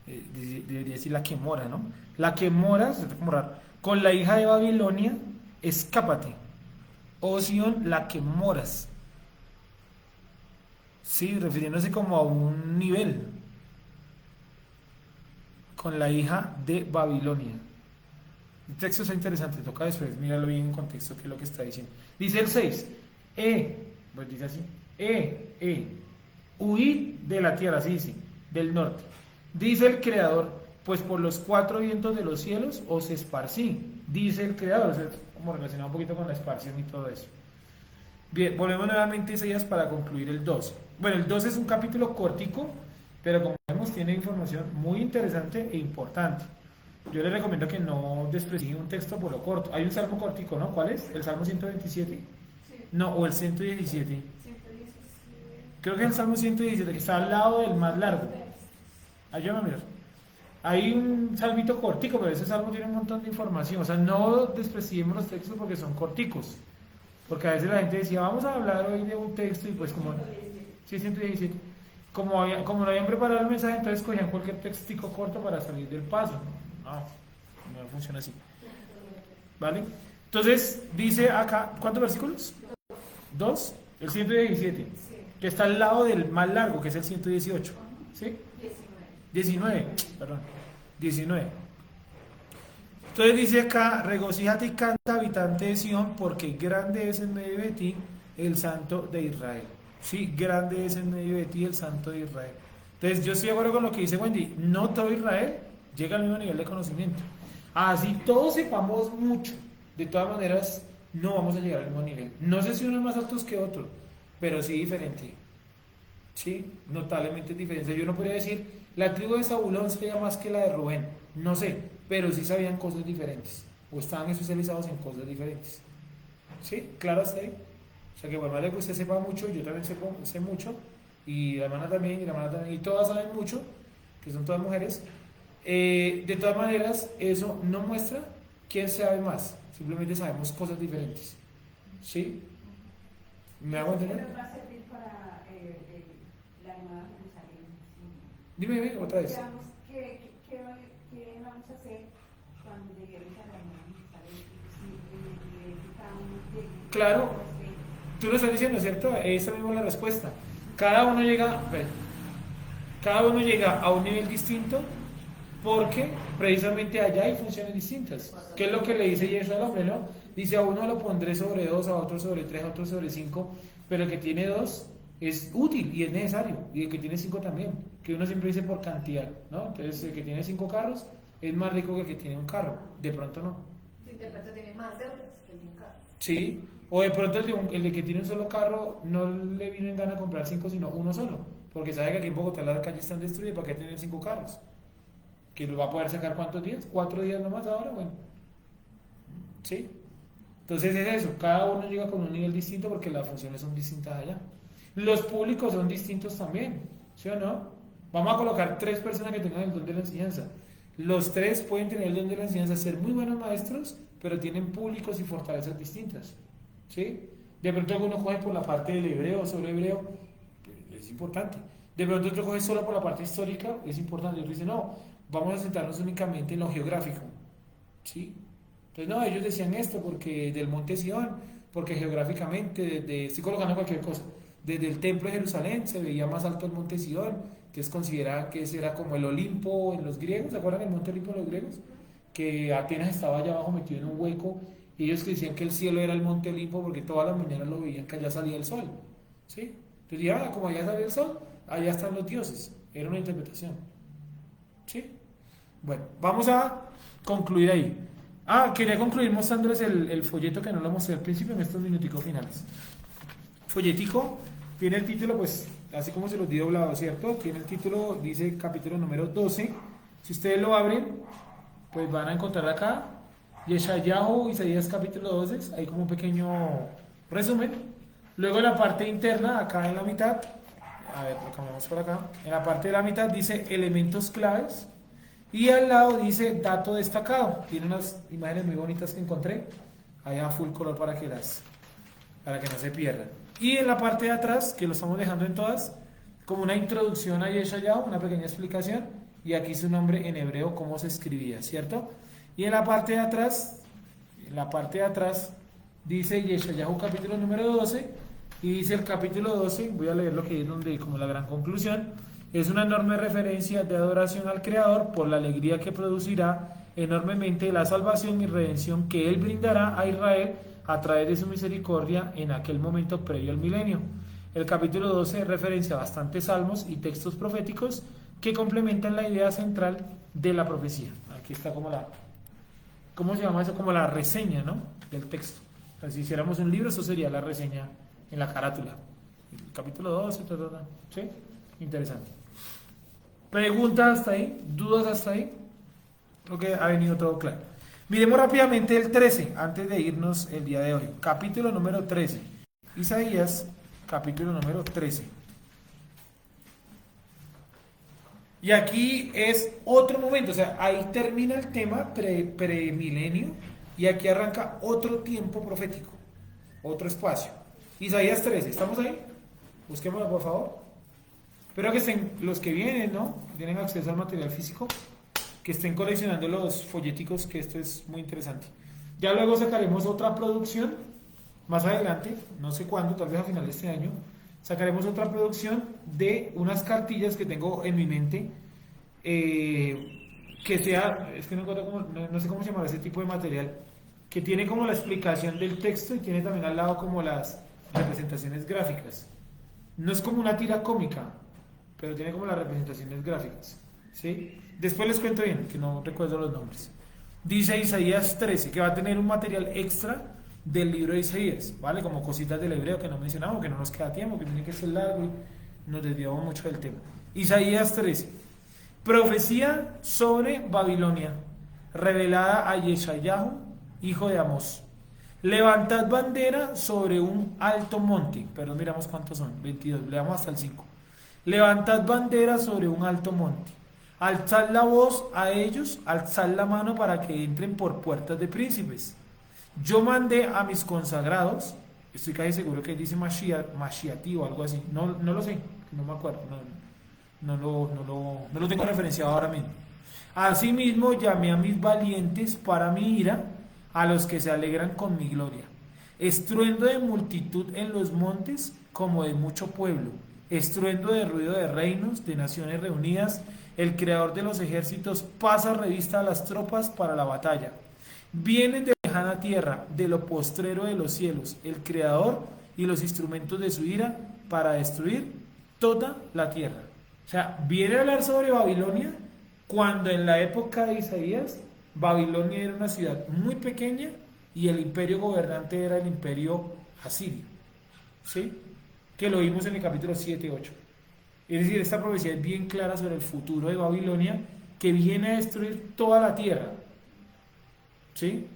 Debería decir la que mora, ¿no? La que moras, con la hija de Babilonia, escápate. Oh Sion, la que moras. Sí, refiriéndose como a un nivel. Con la hija de Babilonia. El texto está interesante, toca después, míralo bien en contexto, qué es lo que está diciendo. Dice el 6, pues dice así, huid de la tierra, sí, del norte. Dice el Creador, pues por los 4 vientos de los cielos os esparcí. Dice el Creador, es como relacionado un poquito con la esparción y todo eso. Bien, volvemos nuevamente a Isaías para concluir el 12. Bueno, el 12 es un capítulo cortico, pero como vemos tiene información muy interesante e importante. Yo les recomiendo que no desprecien un texto por lo corto. Hay un salmo cortico, ¿no? ¿Cuál es? ¿El Salmo 127? Sí. No, o el 117. 117. Creo que es el Salmo 117, que está al lado del más largo. Ayúdame a mirar. Hay un salmito cortico, pero ese salmo tiene un montón de información. O sea, no despreciemos los textos porque son corticos. Porque a veces la gente decía, vamos a hablar hoy de un texto y pues como... Sí, 117. Como no habían preparado el mensaje, entonces cogían cualquier textico corto para salir del paso. No funciona así. ¿Vale? Entonces, dice acá, ¿cuántos versículos? 2, el 117, que está al lado del más largo, que es el 118. ¿Sí? 19, perdón. 19. Entonces dice acá, regocíjate y canta, habitante de Sion, porque grande es en medio de ti el Santo de Israel. Sí, grande es en medio de ti el Santo de Israel. Entonces yo estoy de acuerdo con lo que dice Wendy, no todo Israel llega al mismo nivel de conocimiento. Así todos sepamos mucho, de todas maneras no vamos a llegar al mismo nivel. No sé si unos más altos que otros, pero sí diferente. Sí, notablemente diferente. Yo no podría decir, la tribu de Zabulón sería más que la de Rubén, no sé, pero sí sabían cosas diferentes, o estaban especializados en cosas diferentes. ¿Sí? ¿Claro hasta ahí? O sea que bueno, vale que usted sepa mucho, yo también sé mucho, y la hermana también, y todas saben mucho, que son todas mujeres. De todas maneras, eso no muestra quién sabe más, simplemente sabemos cosas diferentes. ¿Sí? ¿Me hago entender? Va a servir para la Nueva Jerusalén. Dime otra vez. Digamos, ¿qué vamos a hacer cuando lleguemos a la Nueva Jerusalén? Claro, tú lo estás diciendo, ¿cierto? Esa misma es la respuesta. Cada uno llega a un nivel distinto porque precisamente allá hay funciones distintas. ¿Qué es lo que le dice Jesús al hombre, no? Dice, a uno lo pondré sobre 2, a otro sobre 3, a otro sobre 5, pero el que tiene 2 es útil y es necesario, y el que tiene 5 también, que uno siempre dice por cantidad, ¿no? Entonces el que tiene 5 carros es más rico que el que tiene un carro, de pronto no. De pronto tiene más deudas que el de un carro. Sí, o de pronto el de que tiene un solo carro no le viene en gana comprar 5 sino uno solo, porque sabe que aquí en Bogotá las calles están destruidas, ¿para qué tener 5 carros? ¿Que lo va a poder sacar cuántos días? 4 días nomás ahora, bueno. ¿Sí? Entonces es eso, cada uno llega con un nivel distinto porque las funciones son distintas allá. Los públicos son distintos también, ¿sí o no? Vamos a colocar 3 personas que tengan el don de la enseñanza. Los 3 pueden tener el don de la enseñanza, ser muy buenos maestros, pero tienen públicos y fortalezas distintas. ¿Sí? De pronto algunos cogen por la parte del hebreo, solo hebreo, es importante. De pronto otro coge solo por la parte histórica, es importante. Otro dice, no, vamos a centrarnos únicamente en lo geográfico. ¿Sí? Entonces, no, ellos decían esto porque del monte Sion, porque geográficamente, estoy colocando cualquier cosa, desde el templo de Jerusalén se veía más alto el monte Sion, que es considerado que ese era como el Olimpo en los griegos. ¿Se acuerdan del monte Olimpo en los griegos? Que Atenas estaba allá abajo metido en un hueco, y ellos decían que el cielo era el monte Olimpo porque todas las mañanas lo veían que allá salía el sol. ¿Sí? Entonces ya, como allá salía el sol, allá están los dioses. Era una interpretación. ¿Sí? Bueno, vamos a concluir ahí. Quería concluir mostrándoles el folleto que no lo mostré al principio en estos minuticos finales. Folletico tiene el título, pues, así como se los di doblado, ¿cierto? Tiene el título, dice capítulo número 12. Si ustedes lo abren, pues van a encontrar acá Yeshayahu, Isaías capítulo 12, hay como un pequeño resumen. Luego en la parte interna, acá en la mitad, a ver, lo cambiamos por acá, en la parte de la mitad dice elementos claves, y al lado dice dato destacado. Tiene unas imágenes muy bonitas que encontré, allá a full color para que no se pierdan. Y en la parte de atrás, que lo estamos dejando en todas, como una introducción a Yeshayahu, una pequeña explicación, y aquí su nombre en hebreo, cómo se escribía, ¿cierto? Y en la parte de atrás, dice Yeshayahu capítulo número 12, y dice el capítulo 12, voy a leer lo que es donde, como la gran conclusión, es una enorme referencia de adoración al Creador por la alegría que producirá enormemente la salvación y redención que Él brindará a Israel a través de su misericordia en aquel momento previo al milenio. El capítulo 12 es referencia a bastantes salmos y textos proféticos que complementan la idea central de la profecía. Aquí está como ¿cómo se llama eso? Como la reseña, ¿no? Del texto. O sea, si hiciéramos un libro, eso sería la reseña en la carátula. El capítulo 12, ¿sí? Interesante. ¿Preguntas hasta ahí? ¿Dudas hasta ahí? Creo que ha venido todo claro. Miremos rápidamente el 13, antes de irnos el día de hoy. Capítulo número 13. Isaías, capítulo número 13. Y aquí es otro momento, o sea, ahí termina el tema premilenio y aquí arranca otro tiempo profético, otro espacio. Isaías 13, ¿estamos ahí? Busquémoslo por favor. Espero que estén los que vienen, ¿no? Que tienen acceso al material físico, que estén coleccionando los folleticos, que esto es muy interesante. Ya luego sacaremos otra producción, más adelante, no sé cuándo, tal vez a final de este año, sacaremos otra producción de unas cartillas que tengo en mi mente, que sea, es que no sé cómo se llama ese tipo de material, que tiene como la explicación del texto y tiene también al lado como las representaciones gráficas. No es como una tira cómica, pero tiene como las representaciones gráficas, ¿sí? Después les cuento bien, que no recuerdo los nombres. Dice Isaías 13, que va a tener un material extra del libro de Isaías, ¿vale? Como cositas del hebreo que no mencionamos, que no nos queda tiempo, que tiene que ser largo y nos desviamos mucho del tema. Isaías 13, profecía sobre Babilonia, revelada a Yeshayahu, hijo de Amós. Levantad bandera sobre un alto monte, pero miramos cuántos son, 22, leamos hasta el 5. Levantad bandera sobre un alto monte, alzad la voz a ellos, alzad la mano para que entren por puertas de príncipes. Yo mandé a mis consagrados, estoy casi seguro que dice Mashiati o algo así, no lo sé, no me acuerdo, no lo tengo referenciado ahora mismo. Asimismo llamé a mis valientes para mi ira, a los que se alegran con mi gloria. Estruendo de multitud en los montes como de mucho pueblo, estruendo de ruido de reinos, de naciones reunidas, el creador de los ejércitos pasa revista a las tropas para la batalla. Vienen de lejana tierra, de lo postrero de los cielos, el creador y los instrumentos de su ira para destruir toda la tierra. O sea, viene a hablar sobre Babilonia cuando en la época de Isaías Babilonia era una ciudad muy pequeña y el imperio gobernante era el imperio asirio, ¿sí? Que lo vimos en el capítulo 7 y 8. Es decir, esta profecía es bien clara sobre el futuro de Babilonia, que viene a destruir toda la tierra, ¿sí?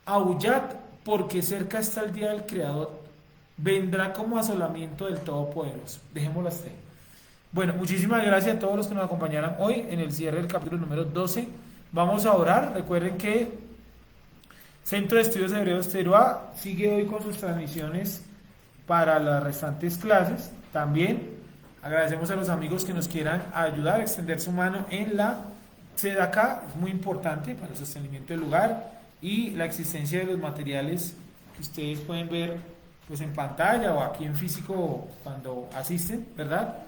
Aullad, porque cerca está el día del Creador, vendrá como asolamiento del Todopoderoso. Dejémoslo hasta ahí. Bueno, muchísimas gracias a todos los que nos acompañaron hoy en el cierre del capítulo número 12. Vamos a orar. Recuerden que Centro de Estudios Hebreos Teruá sigue hoy con sus transmisiones para las restantes clases. También agradecemos a los amigos que nos quieran ayudar a extender su mano en la sede acá. Es muy importante para el sostenimiento del lugar y la existencia de los materiales que ustedes pueden ver pues en pantalla o aquí en físico cuando asisten, ¿verdad?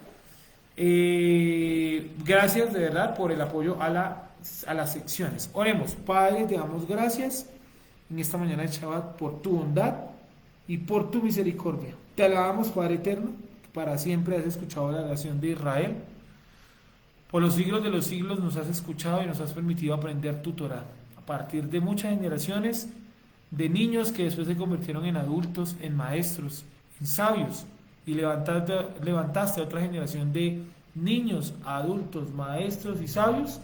Gracias de verdad por el apoyo a las secciones. Oremos. Padre, te damos gracias en esta mañana de Shabbat por tu bondad y por tu misericordia. Te alabamos, Padre eterno, que para siempre has escuchado la oración de Israel. Por los siglos de los siglos nos has escuchado y nos has permitido aprender tu Torah. A partir de muchas generaciones de niños que después se convirtieron en adultos, en maestros, en sabios, y levantaste a otra generación de niños, adultos, maestros y sabios,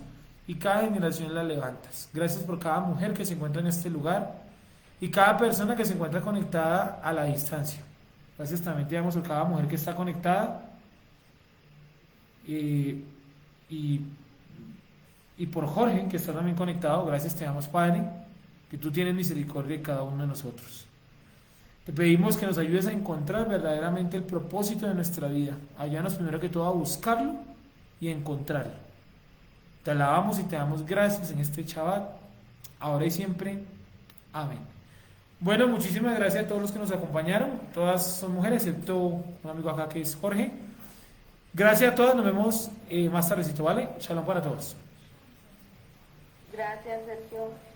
y cada generación la levantas. Gracias por cada mujer que se encuentra en este lugar y cada persona que se encuentra conectada a la distancia. Gracias también te damos por cada mujer que está conectada y por Jorge que está también conectado. Gracias te damos, Padre, que tú tienes misericordia de cada uno de nosotros. Te pedimos que nos ayudes a encontrar verdaderamente el propósito de nuestra vida. Ayúdanos primero que todo a buscarlo y a encontrarlo. Te alabamos y te damos gracias en este Shabbat, ahora y siempre. Amén. Bueno, muchísimas gracias a todos los que nos acompañaron. Todas son mujeres, excepto un amigo acá que es Jorge. Gracias a todas, nos vemos más tardecito, ¿vale? Shalom para todos. Gracias, Sergio.